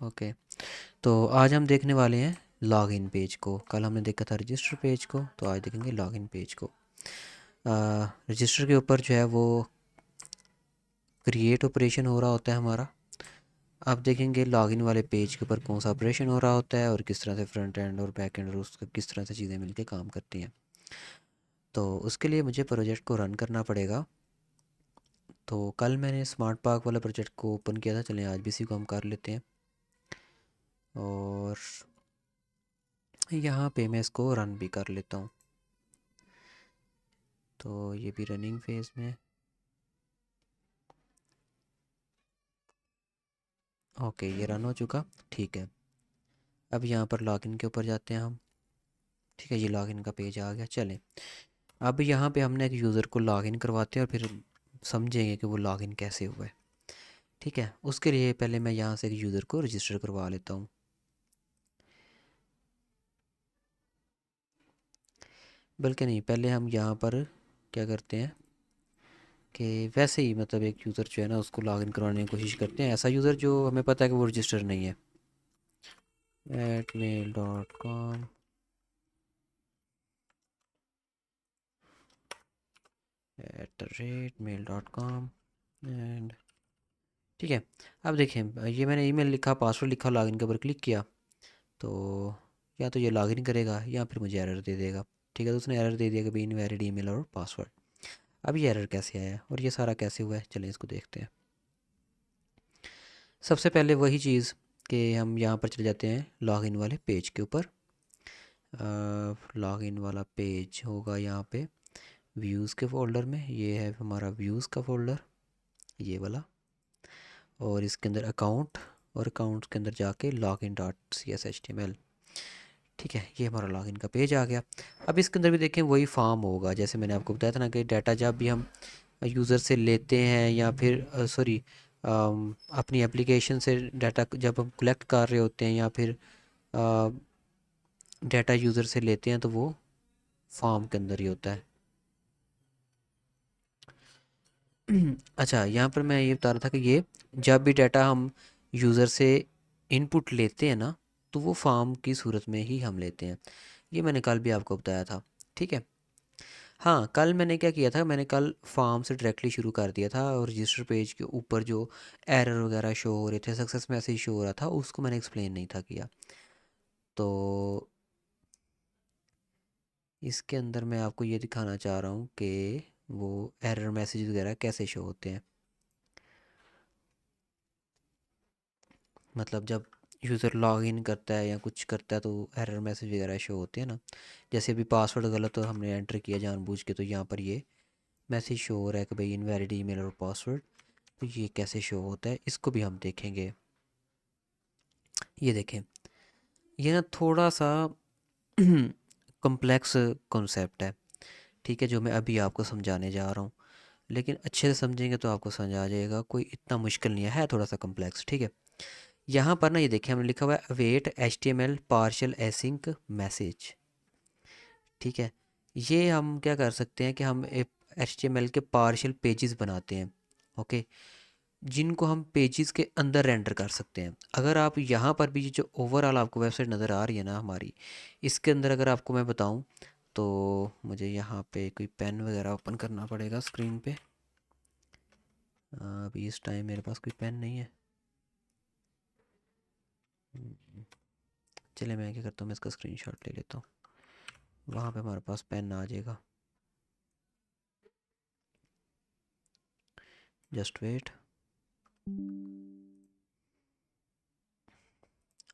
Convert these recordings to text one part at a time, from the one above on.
Okay, तो आज हम देखने वाले हैं लॉगिन पेज को। कल हमने देखा था रजिस्टर पेज को, तो आज देखेंगे लॉगिन पेज को। रजिस्टर के ऊपर जो है वो क्रिएट ऑपरेशन हो रहा होता है हमारा। अब देखेंगे लॉगिन वाले पेज के ऊपर कौन सा ऑपरेशन हो रहा होता है और किस तरह से फ्रंट एंड और बैक एंड और उसका किस तरह से चीज़ें मिलके काम करती हैं। तो उसके लिए मुझे प्रोजेक्ट को रन करना पड़ेगा। तो कल मैंने स्मार्ट पार्क वाला प्रोजेक्ट को ओपन किया था, चलें आज भी इसी को हम कर लेते हैं। और यहाँ पे मैं इसको रन भी कर लेता हूँ। तो ये भी रनिंग फेज़ में है। ओके, ये रन हो चुका। ठीक है, अब यहाँ पर लॉगिन के ऊपर जाते हैं हम। ठीक है, ये लॉगिन का पेज आ गया। चलें, अब यहाँ पे हमने एक यूज़र को लॉगिन करवाते हैं और फिर समझेंगे कि वो लॉगिन कैसे हुआ है। ठीक है, उसके लिए पहले मैं यहाँ से एक यूज़र को रजिस्टर करवा लेता हूँ। बल्कि नहीं, पहले हम यहाँ पर क्या करते हैं कि वैसे ही मतलब एक यूज़र जो है ना उसको लॉगिन करवाने की कोशिश करते हैं, ऐसा यूज़र जो हमें पता है कि वो रजिस्टर नहीं है। @mail.com @mail.com एंड ठीक है। अब देखें, ये मैंने ईमेल लिखा, पासवर्ड लिखा, लॉगिन के ऊपर क्लिक किया तो या तो ये लॉगिन करेगा या फिर मुझे एरर दे देगा। ठीक है, तो उसने एरर दे दिया कि भाई इनवैलिड ईमेल और पासवर्ड। अब ये एरर कैसे आया और ये सारा कैसे हुआ है, चलें इसको देखते हैं। सबसे पहले वही चीज़ कि हम यहाँ पर चले जाते हैं लॉगिन वाले पेज के ऊपर। लॉगिन वाला पेज होगा यहाँ पे व्यूज़ के फोल्डर में। ये है हमारा व्यूज़ का फोल्डर, ये वाला। और इसके अंदर अकाउंट, और अकाउंट के अंदर जाके login.cshtml। ठीक है, ये हमारा लॉगिन का पेज आ गया। अब इसके अंदर भी देखें वही फॉर्म होगा, जैसे मैंने आपको बताया था ना कि डाटा जब भी हम यूज़र से लेते हैं या फिर सॉरी अपनी एप्लीकेशन से डाटा जब हम कलेक्ट कर रहे होते हैं या फिर डाटा यूज़र से लेते हैं तो वो फॉर्म के अंदर ही होता है। अच्छा, यहाँ पर मैं ये बता रहा था कि ये जब भी डाटा हम यूज़र से इनपुट लेते हैं ना तो वो फॉर्म की सूरत में ही हम लेते हैं। ये मैंने कल भी आपको बताया था। ठीक है। हाँ, कल मैंने क्या किया था, मैंने कल फॉर्म से डायरेक्टली शुरू कर दिया था और रजिस्टर पेज के ऊपर जो एरर वगैरह शो हो रहे थे, सक्सेस मैसेज शो हो रहा था, उसको मैंने एक्सप्लेन नहीं था किया। तो इसके अंदर मैं आपको ये दिखाना चाह रहा हूँ कि वो एरर मैसेज वगैरह कैसे शो होते हैं। मतलब जब यूज़र लॉग इन करता है या कुछ करता है तो एरर मैसेज वगैरह शो होते हैं ना। जैसे अभी पासवर्ड गलत तो हमने एंटर किया जानबूझ के, तो यहाँ पर ये मैसेज शो हो रहा है कि भाई इनवैलिड ईमेल और पासवर्ड। तो ये कैसे शो होता है इसको भी हम देखेंगे। ये देखें, ये ना थोड़ा सा कॉम्प्लेक्स कॉन्सेप्ट है। ठीक है, जो मैं अभी आपको समझाने जा रहा हूँ, लेकिन अच्छे से समझेंगे तो आपको समझ आ जाएगा। कोई इतना मुश्किल नहीं है थोड़ा सा कॉम्प्लेक्स। ठीक है, यहाँ पर ना ये देखिए हमने लिखा हुआ है await HTML partial async message. ठीक है, ये हम क्या कर सकते हैं कि हम HTML के पार्शियल पेजेस बनाते हैं। ओके, जिनको हम पेजेस के अंदर रेंडर कर सकते हैं। अगर आप यहाँ पर भी जो ओवरऑल आपको वेबसाइट नज़र आ रही है ना हमारी, इसके अंदर अगर आपको मैं बताऊँ तो मुझे यहाँ पे कोई पेन वगैरह ओपन करना पड़ेगा स्क्रीन पे। अभी इस टाइम मेरे पास कोई पेन नहीं है। हम्म, चलिए मैं क्या करता हूँ, मैं इसका स्क्रीनशॉट ले लेता हूँ, वहाँ पे हमारे पास पेन आ जाएगा। Just wait.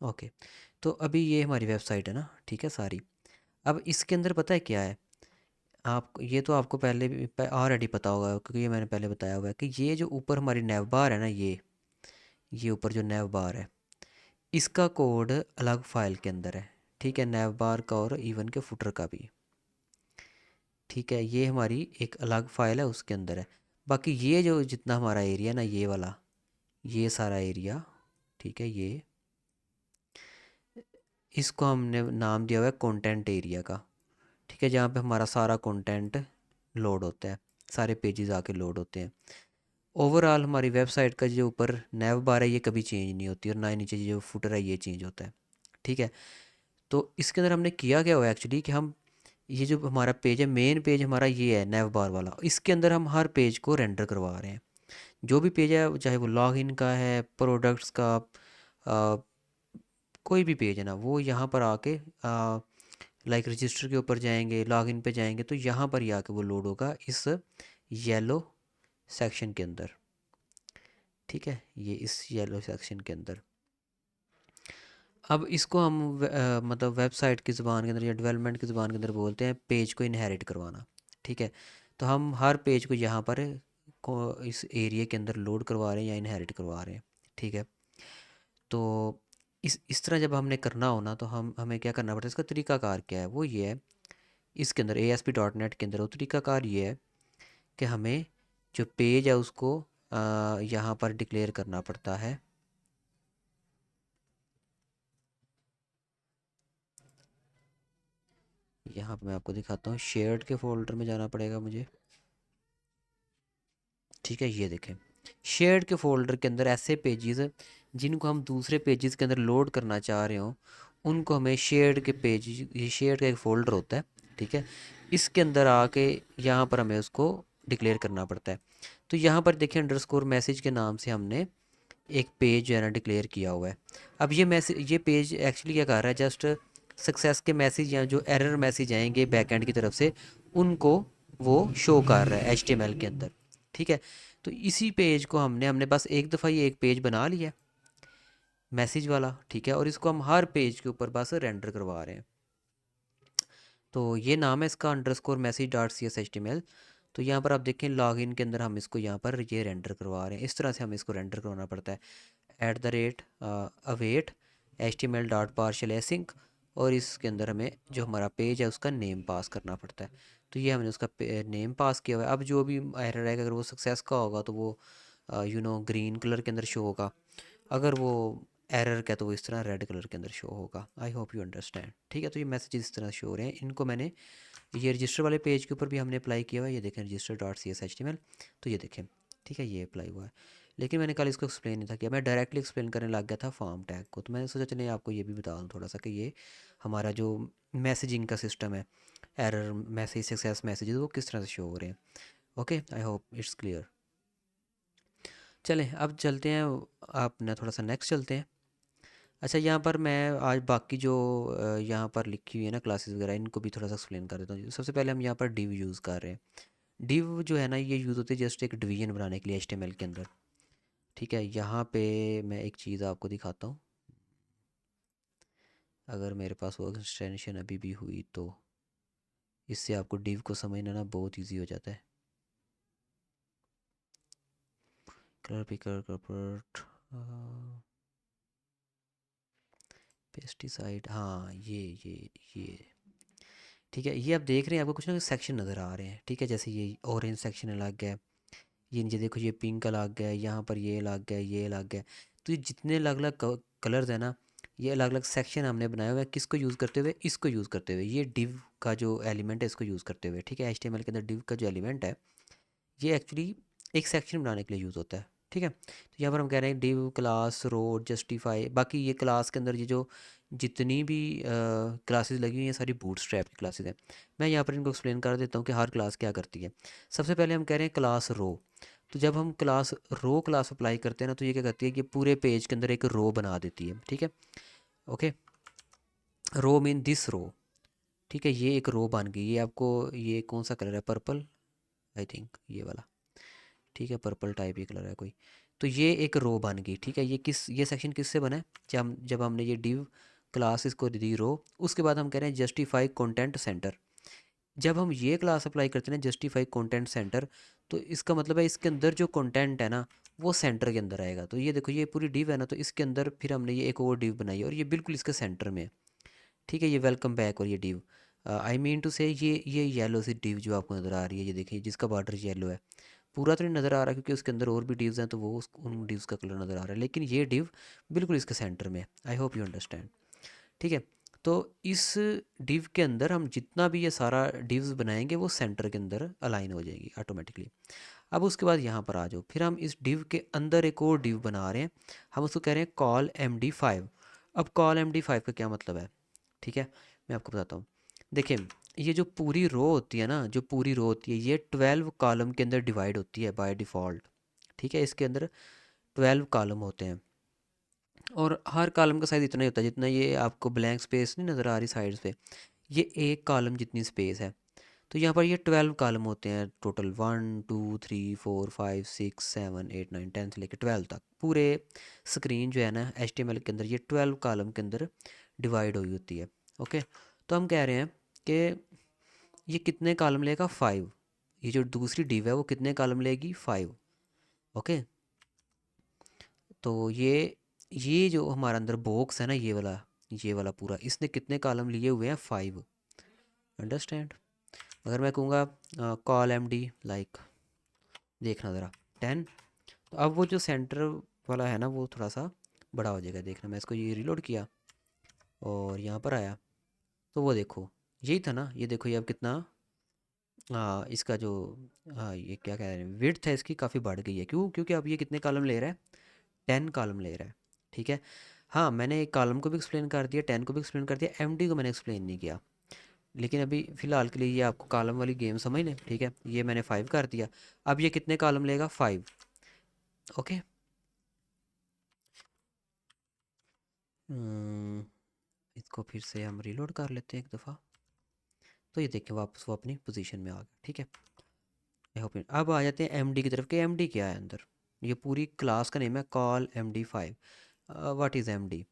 ओके, तो अभी ये हमारी वेबसाइट है ना, ठीक है सारी। अब इसके अंदर पता है क्या है, आप ये तो आपको पहले भी ऑलरेडी पता होगा क्योंकि ये मैंने पहले बताया हुआ है कि ये जो ऊपर हमारी नैव बार है ना, ये ऊपर जो नैव बार है इसका कोड अलग फाइल के अंदर है। ठीक है, नैव बार का और इवन के फुटर का भी। ठीक है, ये हमारी एक अलग फाइल है उसके अंदर है। बाकी ये जो जितना हमारा एरिया ना, ये वाला, ये सारा एरिया, ठीक है, ये इसको हमने नाम दिया हुआ है कंटेंट एरिया का। ठीक है, जहाँ पे हमारा सारा कंटेंट लोड होता है, सारे पेजेस आके लोड होते हैं। ओवरऑल हमारी वेबसाइट का जो ऊपर नेव बार है ये कभी चेंज नहीं होती और ना ही नीचे जो फुटर है ये चेंज होता है। ठीक है, तो इसके अंदर हमने किया क्या हुआ एक्चुअली कि हम ये जो हमारा पेज है, मेन पेज हमारा ये है नेव बार वाला, इसके अंदर हम हर पेज को रेंडर करवा रहे हैं। जो भी पेज है चाहे वो लॉगिन का है, प्रोडक्ट्स का, आ, कोई भी पेज है ना, वो यहाँ पर आके लाइक रजिस्टर के ऊपर जाएंगे, लॉगिन पे जाएंगे, तो यहाँ पर ही आके वो लोड होगा इस येलो सेक्शन के अंदर। ठीक है, ये इस येलो सेक्शन के अंदर। अब इसको हम मतलब वेबसाइट की ज़ुबान के अंदर या डेवलपमेंट की ज़ुबान के अंदर बोलते हैं पेज को इनहेरिट करवाना। ठीक है, तो हम हर पेज को यहाँ पर इस एरिया के अंदर लोड करवा रहे हैं या इनहेरिट करवा रहे हैं। ठीक है, तो इस तरह जब हमने करना हो ना, तो हमें क्या करना पड़ता है, इसका तरीकाकार क्या है, वो ये है, इसके अंदर ASP.NET के अंदर वो तरीकाकार ये है कि हमें जो पेज है उसको यहाँ पर डिक्लेयर करना पड़ता है। यहाँ पे मैं आपको दिखाता हूँ, शेयर्ड के फोल्डर में जाना पड़ेगा मुझे। ठीक है, ये देखें, शेयर्ड के फोल्डर के अंदर ऐसे पेजेस जिनको हम दूसरे पेजेस के अंदर लोड करना चाह रहे हो, उनको हमें शेयर्ड के पेज, ये शेयर्ड का एक फ़ोल्डर होता है। ठीक है, इसके अंदर आके यहाँ पर हमें उसको डिक्लेयर करना पड़ता है। तो यहाँ पर देखिए अंडरस्कोर मैसेज के नाम से हमने एक पेज जो है ना डिक्लेयर किया हुआ है। अब ये पेज एक्चुअली क्या कर रहा है, जस्ट सक्सेस के मैसेज या जो एरर मैसेज आएंगे बैकएंड की तरफ से, उनको वो शो कर रहा है HTML के अंदर। ठीक है, तो इसी पेज को हमने बस एक दफ़ा ये एक पेज बना लिया मैसेज वाला। ठीक है, और इसको हम हर पेज के ऊपर बस रेंडर करवा रहे हैं। तो ये नाम है इसका अंडरस्कोर मैसेज डॉट CSHTML। तो यहाँ पर आप देखें लॉगिन के अंदर हम इसको यहाँ पर ये रेंडर करवा रहे हैं, इस तरह से हमें इसको रेंडर करवाना पड़ता है। @await HTML dot partial async, और इसके अंदर हमें जो हमारा पेज है उसका नेम पास करना पड़ता है। तो ये हमने उसका नेम पास किया हुआ है। अब जो भी एरर है, अगर वो सक्सेस का होगा तो वो ग्रीन कलर के अंदर शो होगा, अगर वो एरर का तो वो इस तरह रेड कलर के अंदर शो होगा। I hope you understand. ठीक है, तो ये मैसेज इस तरह शो हो रहे हैं। इनको मैंने ये रजिस्टर वाले पेज के ऊपर भी हमने अप्लाई किया हुआ है, ये देखें रजिस्टर डॉट CSHTML। तो ये देखें, ठीक है, ये अप्लाई हुआ है। लेकिन मैंने कल इसको एक्सप्लेन नहीं था किया, मैं डायरेक्टली एक्सप्लेन करने लग गया था फॉर्म टैग को। तो मैंने सोचा चलिए आपको ये भी बता दूँ थोड़ा सा कि ये हमारा जो मैसेजिंग का सिस्टम है, एरर मैसेज, सक्सेस मैसेज, वो किस तरह से शो हो रहे हैं। Okay, I hope it's clear. चलें अब चलते हैं, आप ना थोड़ा सा नेक्स्ट चलते हैं। अच्छा, यहाँ पर मैं आज बाकी जो यहाँ पर लिखी हुई है ना क्लासेस वगैरह, इनको भी थोड़ा सा एक्सप्लेन कर देता हूँ। सबसे पहले हम यहाँ पर डिव यूज़ कर रहे हैं। डिव जो है ना, ये यूज़ होती है जस्ट एक डिवीजन बनाने के लिए HTML के अंदर। ठीक है, यहाँ पे मैं एक चीज़ आपको दिखाता हूँ, अगर मेरे पास वो एक्सटेंशन अभी भी हुई तो इससे आपको डिव को समझना ना बहुत ईजी हो जाता है। कलर पिकर, कपट, पेस्टिसाइड, हाँ ये ठीक है, ये आप देख रहे हैं, आपको कुछ ना कुछ सेक्शन नज़र आ रहे हैं। ठीक है, जैसे ये ऑरेंज सेक्शन अलग है, ये नीचे देखो ये पिंक अलग है, यहाँ पर ये अलग है, ये अलग है। तो ये जितने अलग अलग कलर्स हैं ना, ये अलग अलग सेक्शन हमने बनाए हुए हैं, किसको यूज़ करते हुए, इसको यूज़ करते हुए, ये डिव का जो एलिमेंट है इसको यूज़ करते हुए। ठीक है, HTML के अंदर डिव का जो एलिमेंट है ये एक्चुअली एक सेक्शन बनाने के लिए यूज़ होता है। ठीक है, तो यहाँ पर हम कह रहे हैं डिव क्लास रो जस्टिफाई, बाकी ये क्लास के अंदर ये जो जितनी भी क्लासेस लगी हुई हैं सारी बूटस्ट्रैप की क्लासेस हैं। मैं यहाँ पर इनको एक्सप्लेन कर देता हूँ कि हर क्लास क्या करती है। सबसे पहले हम कह रहे हैं क्लास रो। तो जब हम क्लास अप्लाई करते हैं ना, तो ये क्या करती है कि पूरे पेज के अंदर एक रो बना देती है। ठीक है, ओके, रो मीन दिस रो। ठीक है, ये एक रो बन गई। ये आपको, ये कौन सा कलर है, पर्पल आई थिंक, ये वाला। ठीक है, पर्पल टाइप ही कलर है कोई। तो ये एक रो बन गई। ठीक है, ये सेक्शन किससे बना है, जब हमने ये डिव क्लास इसको दी रो, उसके बाद हम कह रहे हैं जस्टिफाई कंटेंट सेंटर। जब हम ये क्लास अप्लाई करते हैं जस्टिफाई कंटेंट सेंटर, तो इसका मतलब है इसके अंदर जो कंटेंट है ना वो सेंटर के अंदर आएगा। तो ये देखो, ये पूरी डिव है ना, तो इसके अंदर फिर हमने ये एक और डिव बनाई है और ये बिल्कुल इसके सेंटर में है। ठीक है, ये वेलकम बैक, और ये डिव, आई मीन टू से ये येलो सी डिव जो आपको नज़र आ रही है, ये देखिए जिसका बॉर्डर येलो है, पूरा तो नहीं नज़र आ रहा क्योंकि उसके अंदर और भी डिव्स हैं, तो वो उन डिव्स का कलर नज़र आ रहा है, लेकिन ये डिव बिल्कुल इसके सेंटर में है। I hope you understand. ठीक है, तो इस डिव के अंदर हम जितना भी ये सारा डिव्स बनाएंगे वो सेंटर के अंदर अलाइन हो जाएगी ऑटोमेटिकली। अब उसके बाद यहाँ पर आ जाओ, फिर हम इस डिव के अंदर एक और डिव बना रहे हैं, हम उसको कह रहे हैं कॉल MD5। अब कॉल MD5 का क्या मतलब है, ठीक है, मैं आपको बताता हूँ। देखिए, ये जो पूरी रो होती है ना, जो पूरी रो होती है, ये 12 कॉलम के अंदर डिवाइड होती है बाय डिफ़ॉल्ट। ठीक है, इसके अंदर 12 कॉलम होते हैं, और हर कॉलम का साइज़ इतना ही होता है जितना ये आपको ब्लैंक स्पेस नहीं नज़र आ रही साइड्स पे, ये एक कॉलम जितनी स्पेस है। तो यहाँ पर ये 12 कॉलम होते हैं टोटल, 1 2 3 4 5 6 7 8 9 10 से लेकर 12 तक। पूरे स्क्रीन जो है ना HTML के अंदर, ये 12 कॉलम के अंदर डिवाइड हुई होती है। ओके, तो हम कह रहे हैं कि ये कितने कॉलम लेगा, 5। ये जो दूसरी डिव है वो कितने कॉलम लेगी, 5। ओके, तो ये जो हमारा अंदर बॉक्स है ना, ये वाला पूरा, इसने कितने कॉलम लिए हुए हैं, 5। अंडरस्टैंड। अगर मैं कहूँगा कॉल MD लाइक, देखना ज़रा, 10, तो अब वो जो सेंटर वाला है ना वो थोड़ा सा बड़ा हो जाएगा। देखना, मैं इसको ये रिलोड किया और यहाँ पर आया, तो वो देखो यही था ना, ये देखो ये अब कितना, इसका जो, ये क्या कह रहे हैं, विड्थ है इसकी काफ़ी बढ़ गई है। क्यों? क्योंकि अब ये कितने कॉलम ले रहा है, 10 कॉलम ले रहा है। ठीक है, हाँ, मैंने एक कॉलम को भी एक्सप्लेन कर दिया, 10 को भी एक्सप्लेन कर दिया, MD को मैंने एक्सप्लेन नहीं किया। लेकिन अभी फ़िलहाल के लिए ये आपको कॉलम वाली गेम समझ लें। ठीक है, ये मैंने 5 कर दिया, अब ये कितने कॉलम लेगा, 5। ओके, इसको फिर से हम रीलोड कर लेते हैं एक दफ़ा, तो ये देखिए वापस वो अपनी पोजीशन में आ गया। ठीक है, आई होप। अब आ जाते हैं MD की तरफ, कि MD क्या है अंदर। ये पूरी क्लास का नेम है call MD5। What is MD?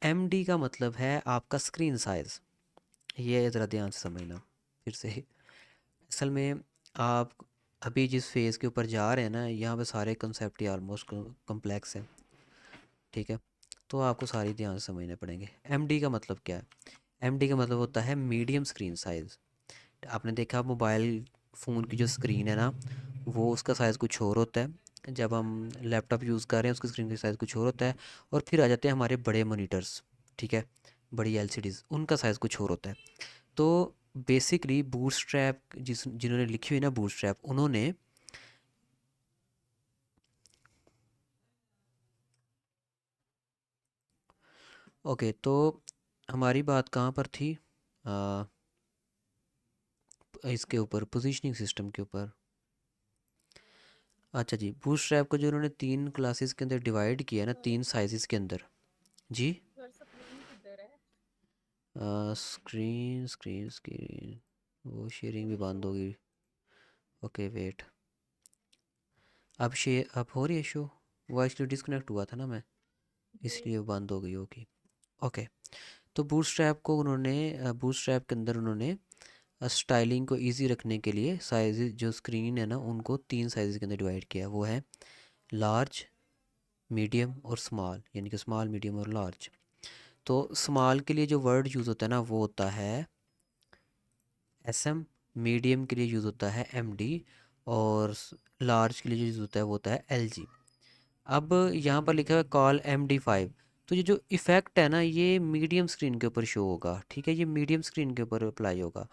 MD का मतलब है आपका स्क्रीन साइज़। ये ज़रा ध्यान से समझना फिर से। असल में आप अभी जिस फेज़ के ऊपर जा रहे हैं ना, यहाँ पे सारे कंसेप्ट ही ऑलमोस्ट कम्प्लेक्स हैं। ठीक है, तो आपको सारी ध्यान से समझने पड़ेंगे। MD का मतलब क्या है? MD का मतलब होता है मीडियम स्क्रीन साइज़। आपने देखा मोबाइल फ़ोन की जो स्क्रीन है ना, वो उसका साइज़ कुछ और होता है। जब हम लैपटॉप यूज़ कर रहे हैं उसकी स्क्रीन का साइज़ कुछ और होता है। और फिर आ जाते हैं हमारे बड़े मोनीटर्स, ठीक है, बड़ी LCDs, उनका साइज़ कुछ और होता है। तो बेसिकली बूटस्ट्रैप, जिन्होंने लिखी हुई ना बूटस्ट्रैप, उन्होंने, ओके, तो हमारी बात कहाँ पर थी, आ, इसके ऊपर, पोजीशनिंग सिस्टम के ऊपर। अच्छा जी, बूटस्ट्रैप को जो उन्होंने 3 क्लासेस के अंदर डिवाइड किया ना, 3 साइजेस के अंदर। जी, स्क्रीन स्क्रीन स्क्रीन, वो शेयरिंग भी बंद होगी। ओके वेट, अब हो रही है शो। वो एक्चुअली डिस्कनेक्ट हुआ था ना मैं, इसलिए वो बंद हो गई होगी। ओके, तो बूटस्ट्रैप को उन्होंने, बूटस्ट्रैप के अंदर उन्होंने स्टाइलिंग को इजी रखने के लिए साइज, जो स्क्रीन है ना, उनको 3 साइज़ के अंदर डिवाइड किया। वो है लार्ज, मीडियम और स्मॉल, यानी कि स्मॉल, मीडियम और लार्ज। तो स्मॉल के लिए जो वर्ड यूज़ होता है ना वो होता है SM, मीडियम के लिए यूज़ होता है MD, और लार्ज के लिए जो यूज़ होता है वो होता है LG। अब यहाँ पर लिखा हुआ है कॉल MD5, तो ये जो इफ़ेक्ट है ना ये मीडियम स्क्रीन के ऊपर शो होगा। ठीक है, ये मीडियम स्क्रीन के ऊपर अप्लाई होगा,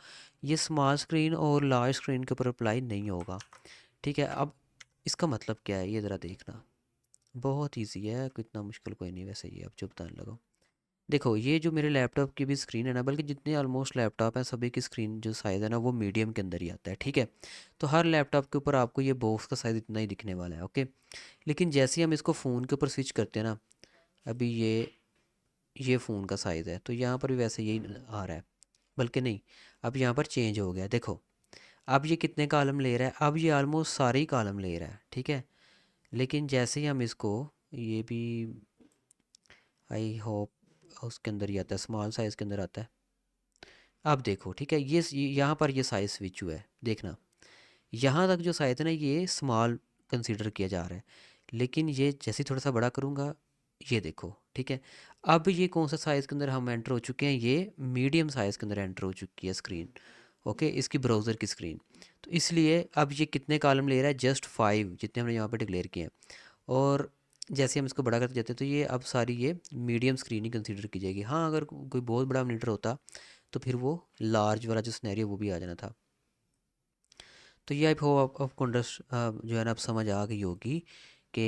ये स्मॉल स्क्रीन और लार्ज स्क्रीन के ऊपर अप्लाई नहीं होगा। ठीक है, अब इसका मतलब क्या है ये ज़रा देखना, बहुत ईजी है, कितना मुश्किल कोई नहीं वैसे, ये आप चुप बताने लगो। देखो, ये जो मेरे लैपटॉप की भी स्क्रीन है ना, बल्कि जितने ऑलमोस्ट लैपटॉप हैं सभी की स्क्रीन जो साइज़ है ना वो मीडियम के अंदर ही आता है। ठीक है, तो हर लैपटॉप के ऊपर आपको ये बॉक्स का साइज़ इतना ही दिखने वाला है। ओके, लेकिन जैसे ही हम इसको फ़ोन के ऊपर स्विच करते हैं ना, अभी ये फ़ोन का साइज़ है, तो यहाँ पर भी वैसे यही आ रहा है, बल्कि नहीं, अब यहाँ पर चेंज हो गया। देखो, अब ये कितने कॉलम ले रहा है, अब ये ऑलमोस्ट सारे ही कॉलम ले रहा है। ठीक है, लेकिन जैसे ही हम इसको, ये भी आई होप उसके अंदर ही आता है, स्मॉल साइज़ के अंदर आता है। अब देखो, ठीक है, यहाँ पर ये साइज़ स्विच हुआ है, देखना, यहाँ तक जो साइज़ है ना ये स्मॉल कंसीडर किया जा रहा है, लेकिन ये जैसे ही थोड़ा सा बड़ा करूँगा, ये देखो, ठीक है, अब ये कौन सा साइज़ के अंदर हम एंटर हो चुके हैं, ये मीडियम साइज़ के अंदर एंटर हो चुकी है स्क्रीन। ओके, इसकी ब्राउज़र की स्क्रीन। तो इसलिए अब ये कितने कॉलम ले रहा है, जस्ट 5 जितने हमने यहाँ पे डिक्लेयर किए हैं। और जैसे हम इसको बड़ा करते जाते हैं तो ये अब सारी ये मीडियम स्क्रीन ही कंसीडर की जाएगी। हाँ, अगर कोई बहुत बड़ा मॉनिटर होता तो फिर वो लार्ज वाला जो सिनेरियो वो भी आ जाना था। तो ये आप हो आपको जो है ना, आप समझ आ गई होगी कि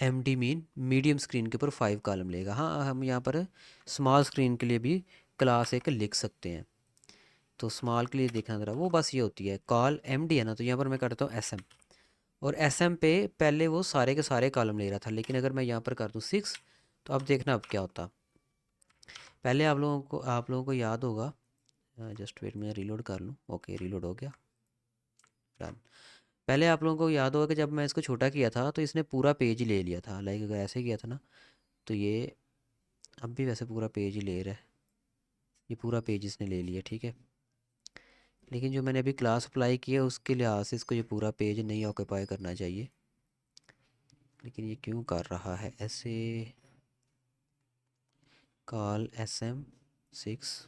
M D mean medium screen के ऊपर 5 कॉलम लेगा। हाँ, हम यहाँ पर स्मॉल स्क्रीन के लिए भी क्लास एक लिख सकते हैं। तो स्मॉल के लिए देखना ज़रा, वो बस ये होती है कॉल एम डी है ना, तो यहाँ पर मैं करता हूँ एस एम। और एस एम पे पहले वो सारे के सारे कॉलम ले रहा था, लेकिन अगर मैं यहाँ पर कर दूँ 6, तो अब देखना अब क्या होता। पहले आप लोगों को याद होगा, जस्ट वेट मैं रीलोड कर लूँ। ओके, रीलोड हो गया, डन। पहले आप लोगों को याद होगा कि जब मैं इसको छोटा किया था तो इसने पूरा पेज ही ले लिया था। लाइक अगर ऐसे किया था ना, तो ये अब भी वैसे पूरा पेज ही ले रहा है। ये पूरा पेज इसने ले लिया, ठीक है। लेकिन जो मैंने अभी क्लास अप्लाई की है उसके लिहाज से इसको ये पूरा पेज नहीं ऑक्यूपाई करना चाहिए। लेकिन ये क्यों कर रहा है ऐसे? कॉल एस एम 6,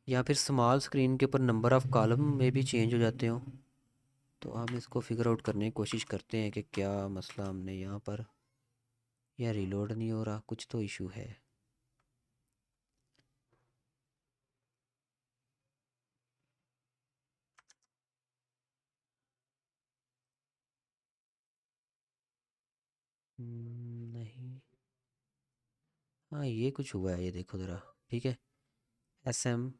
या फिर स्मॉल स्क्रीन के ऊपर नंबर ऑफ़ कॉलम में भी चेंज हो जाते हो। तो हम इसको फिगर आउट करने की कोशिश करते हैं कि क्या मसला हमने यहाँ पर, या रीलोड नहीं हो रहा, कुछ तो इशू है। नहीं, हाँ ये कुछ हुआ है, ये देखो ज़रा। ठीक है, S M,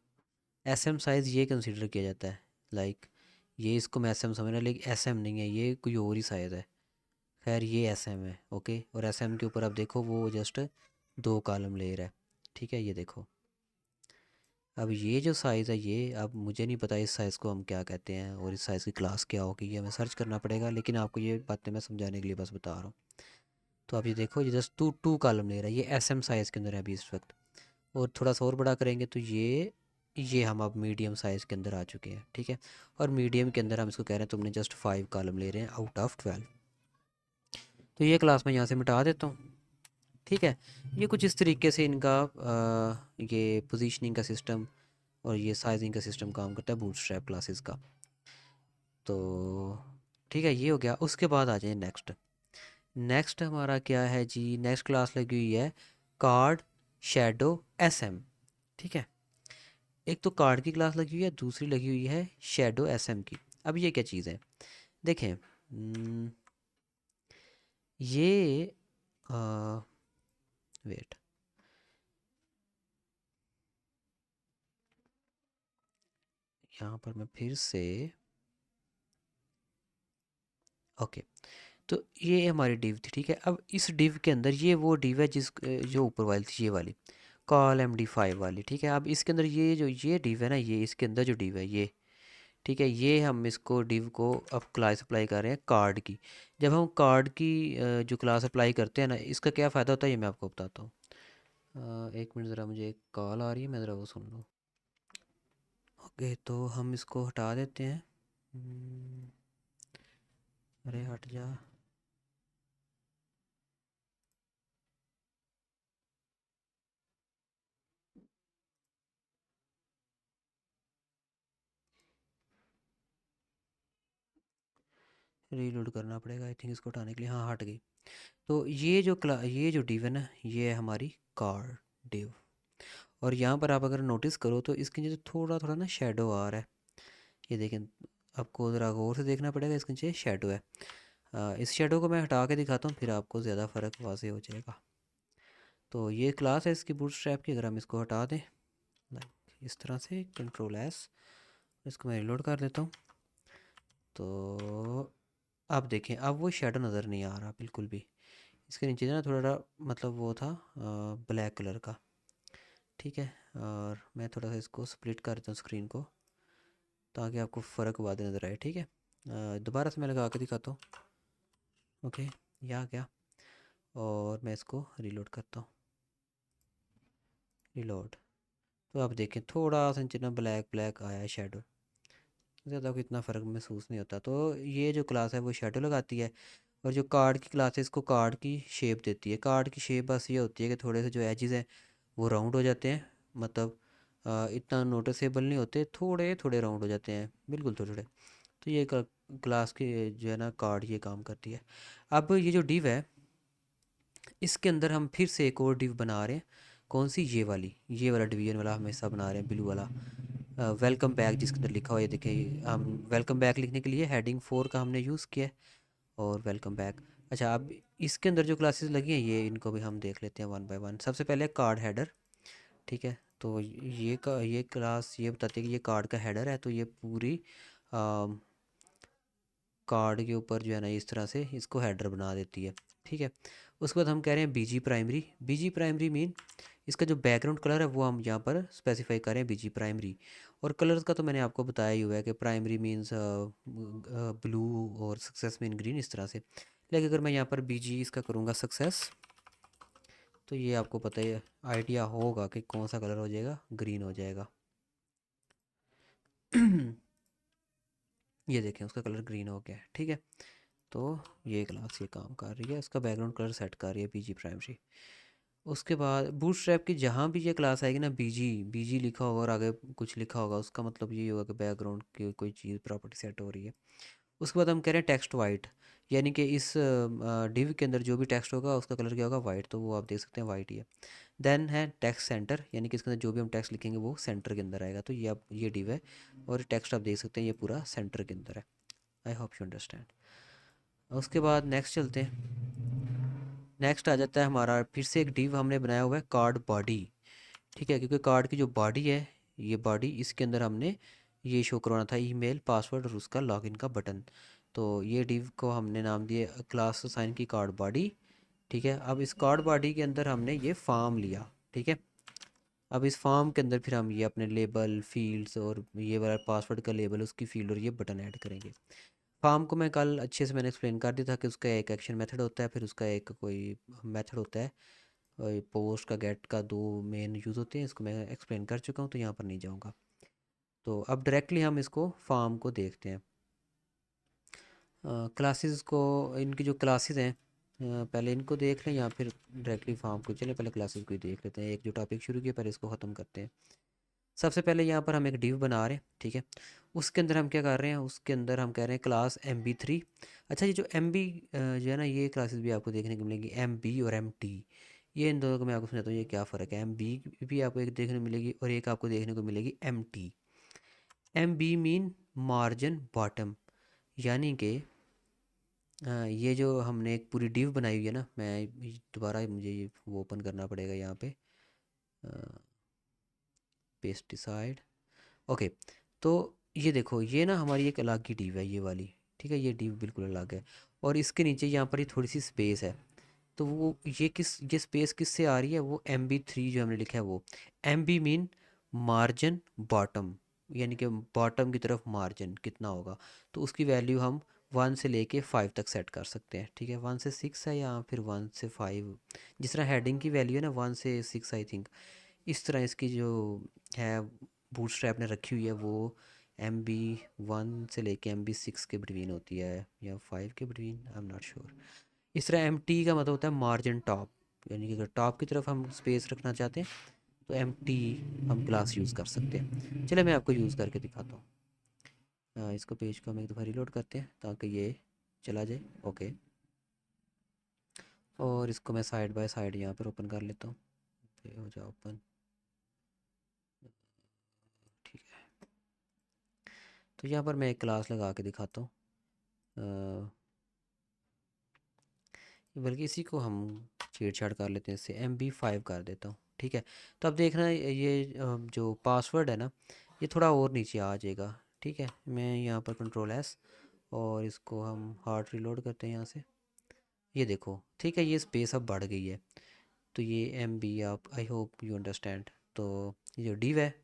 S M size ये कंसिडर किया जाता है। लाइक ये इसको मैं एस एम समझ रहा, लेकिन एस एम नहीं है, ये कोई और ही साइज़ है। खैर ये एस एम है, ओके। और एस एम के ऊपर आप देखो वो जस्ट 2 कॉलम ले रहा है। ठीक है, ये देखो। अब ये जो साइज़ है, ये अब मुझे नहीं पता इस साइज़ को हम क्या कहते हैं और इस साइज़ की क्लास क्या होगी, ये हमें सर्च करना पड़ेगा। लेकिन आपको ये बातें मैं समझाने के लिए बस बता रहा हूँ। तो अब ये देखो, ये जस्ट टू टू कॉलम ले रहा है, ये एस एम साइज़ के अंदर है अभी इस वक्त। और थोड़ा सा और बड़ा करेंगे तो ये हम अब मीडियम साइज़ के अंदर आ चुके हैं, ठीक है। और मीडियम के अंदर हम इसको कह रहे हैं तुमने जस्ट 5 कॉलम ले रहे हैं आउट ऑफ 12। तो ये क्लास मैं यहाँ से मिटा देता हूँ, ठीक है। ये कुछ इस तरीके से इनका ये पोजीशनिंग का सिस्टम और ये साइजिंग का सिस्टम काम करता है बूटस्ट्रैप क्लासेस का। तो ठीक है, ये हो गया। उसके बाद आ जाए नेक्स्ट। नेक्स्ट हमारा क्या है जी? नेक्स्ट क्लास लगी हुई है कार्ड शेडो एस एम, ठीक है। एक तो कार्ड की क्लास लगी हुई है, दूसरी लगी हुई है शेडो एस एम की। अब ये क्या चीज़ है देखें। ये वेट, यहाँ पर मैं फिर से, ओके। तो ये हमारी डिव थी, ठीक है। अब इस डिव के अंदर ये वो डिव है जो ऊपर वाली थी, ये वाली कॉल MD5 वाली, ठीक है। अब इसके अंदर ये डिव है ना, ये इसके अंदर जो डिव है ये, ठीक है। ये हम इसको डिव को अब क्लास अप्लाई कर रहे हैं कार्ड की। जब हम कार्ड की जो क्लास अप्लाई करते हैं ना, इसका क्या फ़ायदा होता है ये मैं आपको बताता हूँ। एक मिनट ज़रा, मुझे एक कॉल आ रही है, मैं ज़रा वो सुन लूँ। ओके, तो हम इसको हटा देते हैं। अरे हट जा। रीलोड करना पड़ेगा आई थिंक इसको हटाने के लिए। हाँ, हट गई। तो ये जो डिव है ना, ये है हमारी कार्ड डिव। और यहाँ पर आप अगर नोटिस करो तो इसके नीचे थोड़ा थोड़ा ना शेडो आ रहा है, ये देखें। आपको ज़रा गौर से देखना पड़ेगा, इसके नीचे शेडो है। इस शेडो को मैं हटा के दिखाता हूँ, फिर आपको ज़्यादा फ़र्क वाज़ेह हो जाएगा। तो ये क्लास है इसकी बूटस्ट्रैप की, अगर हम इसको हटा दें लाइक इस तरह से, Ctrl+S, इसको मैं रिलोड कर देता हूँ। तो अब देखें, अब वो शेडो नज़र नहीं आ रहा बिल्कुल भी। इसके नीचे ना थोड़ा मतलब वो था ब्लैक कलर का, ठीक है। और मैं थोड़ा सा इसको स्प्लिट कर देता हूँ स्क्रीन को, ताकि आपको फ़र्क वादे नज़र आए, ठीक है। दोबारा से मैं लगा के दिखाता हूँ। ओके, ये आ गया। और मैं इसको रीलोड करता हूँ, रीलोड। तो आप देखें थोड़ा सा नीचे ना ब्लैक ब्लैक आया है शेडो, ज़्यादा कोई इतना फ़र्क महसूस नहीं होता। तो ये जो क्लास है वो शेडो लगाती है। और जो कार्ड की क्लास है इसको कार्ड की शेप देती है। कार्ड की शेप बस ये होती है कि थोड़े से जो एजेस हैं वो राउंड हो जाते हैं, मतलब इतना नोटिसेबल नहीं होते, थोड़े थोड़े राउंड हो जाते हैं, बिल्कुल थोड़े थोड़े। तो ये क्लास की जो है ना कार्ड ये काम करती है। अब ये जो डिव है, इसके अंदर हम फिर से एक और डिव बना रहे हैं। कौन सी? ये वाला डिवीजन वाला हम हिस्सा बना रहे हैं, ब्लू वाला। वेलकम बैक जिसके अंदर लिखा हुआ है, ये देखिए हम वेलकम बैक लिखने के लिए हेडिंग 4 का हमने यूज़ किया है, और वेलकम बैक। अच्छा, अब इसके अंदर जो क्लासेस लगी हैं ये इनको भी हम देख लेते हैं वन बाय वन। सबसे पहले कार्ड हेडर, ठीक है। तो ये क्लास ये बताती है कि ये कार्ड का हेडर है, तो ये पूरी कार्ड के ऊपर जो है ना इस तरह से इसको हेडर बना देती है, ठीक है। उसके बाद हम कह रहे हैं बीजी प्राइमरी। बीजी प्राइमरी मीन इसका जो बैकग्राउंड कलर है वो हम यहाँ पर स्पेसिफाई करें बीजी प्राइमरी। और कलर्स का तो मैंने आपको बताया ही हुआ है कि प्राइमरी मीन्स ब्लू और सक्सेस मीन ग्रीन, इस तरह से। लेकिन अगर मैं यहाँ पर बीजी इसका करूँगा सक्सेस, तो ये आपको पता ही आइडिया होगा कि कौन सा कलर हो जाएगा, ग्रीन हो जाएगा। ये देखें उसका कलर ग्रीन हो गया है, ठीक है। तो ये क्लास ये काम कर रही है, उसका बैकग्राउंड कलर सेट कर रही है बीजी प्राइमरी। उसके बाद बूटस्ट्रैप की जहाँ भी ये क्लास आएगी ना, बीजी बीजी लिखा होगा और आगे कुछ लिखा होगा, उसका मतलब ये होगा कि बैकग्राउंड की कोई चीज़ प्रॉपर्टी सेट हो रही है। उसके बाद हम कह रहे हैं टेक्स्ट वाइट, यानी कि इस डिव के अंदर जो भी टेक्स्ट होगा उसका कलर क्या होगा, वाइट, तो वो आप देख सकते हैं वाइट ही है। देन है टेक्स्ट सेंटर, यानी कि इसके अंदर जो भी हम टेक्स्ट लिखेंगे वो सेंटर के अंदर आएगा, तो ये आप ये डिव है और टेक्स्ट आप देख सकते हैं ये पूरा सेंटर के अंदर है। I hope you understand. उसके बाद नेक्स्ट चलते हैं। नेक्स्ट आ जाता है हमारा फिर से एक डिव हमने बनाया हुआ है कार्ड बॉडी, ठीक है। क्योंकि कार्ड की जो बॉडी है, ये बॉडी इसके अंदर हमने ये शो करवाना था ईमेल पासवर्ड और उसका लॉगिन का बटन। तो ये डिव को हमने नाम दिया क्लास साइन की कार्ड बॉडी, ठीक है। अब इस कार्ड बॉडी के अंदर हमने ये फॉर्म लिया, ठीक है। अब इस फॉर्म के अंदर फिर हम ये अपने लेबल फील्ड्स और ये वाला पासवर्ड का लेबल उसकी फील्ड और ये बटन ऐड करेंगे। फॉर्म को मैं कल अच्छे से मैंने एक्सप्लेन कर दिया था कि उसका एक एक्शन मेथड होता है, फिर उसका एक कोई मेथड होता है, और पोस्ट का गेट का दो मेन यूज़ होते हैं, इसको मैं एक्सप्लेन कर चुका हूँ तो यहाँ पर नहीं जाऊँगा। तो अब डायरेक्टली हम इसको फॉर्म को देखते हैं। क्लासेस को, इनकी जो क्लासेस हैं पहले इनको देख लें या फिर डायरेक्टली फॉर्म को, चलें पहले क्लासेस को ही देख लेते हैं। एक जो टॉपिक शुरू किया पहले इसको ख़त्म करते हैं। सबसे पहले यहाँ पर हम एक डिव बना रहे हैं, ठीक है। उसके अंदर हम क्या कर रहे हैं, उसके अंदर हम कह रहे हैं क्लास MB3। अच्छा, ये जो MB जो है ना, ये क्लासेस भी आपको देखने को मिलेंगी, MB और MT। ये इन दोनों को मैं आपको समझाता हूँ ये क्या फ़र्क है। MB भी आपको एक देखने को मिलेगी और एक आपको देखने को मिलेगी MT। MB mean margin bottom, यानी कि ये जो हमने एक पूरी डिव बनाई हुई है ना, मैं दोबारा मुझे ये वो ओपन करना पड़ेगा यहाँ पे, पेस्टिसाइड, ओके। तो ये देखो ये ना हमारी एक अलग की डिव है ये वाली, ठीक है। ये डिव बिल्कुल अलग है और इसके नीचे यहाँ पर ये थोड़ी सी स्पेस है। तो वो ये स्पेस किससे आ रही है, वो MB3 जो हमने लिखा है वो। MB मीन मार्जिन बॉटम, यानी कि बॉटम की तरफ मार्जिन कितना होगा, तो उसकी वैल्यू हम 1 से लेके 5 तक सेट कर सकते हैं, ठीक है। 1 से 6 है या फिर 1 से 5, जिस तरह हेडिंग की वैल्यू है ना 1 से 6 आई थिंक, इस तरह इसकी जो है बूटस्ट्रैप ने रखी हुई है वो MB1 से लेके MB6 के बिटवीन होती है या 5 के between, I am not sure. इस तरह MT का मतलब होता है मार्जिन टॉप, यानी कि अगर टॉप की तरफ हम स्पेस रखना चाहते हैं तो MT हम क्लास यूज़ कर सकते हैं। चलिए मैं आपको यूज़ करके दिखाता हूँ। इसको पेज को हम एक दफ़ा रिलोड करते हैं ताकि ये चला जाए, ओके। और इसको मैं साइड बाय साइड यहाँ पर ओपन कर लेता हूँ, ये हो जाए ओपन, ठीक है। तो यहाँ पर मैं एक क्लास लगा के दिखाता हूँ, बल्कि इसी को हम छेड़छाड़ कर लेते हैं, इससे MB5 कर देता हूँ, ठीक है। तो अब देखना ये जो पासवर्ड है ना ये थोड़ा और नीचे आ जाएगा, ठीक है। मैं यहाँ पर Ctrl+S और इसको हम हार्ड रिलोड करते हैं यहाँ से, ये देखो, ठीक है। ये स्पेस अब बढ़ गई है, तो ये MB आप आई होप यू अंडरस्टैंड। तो ये जो डिव है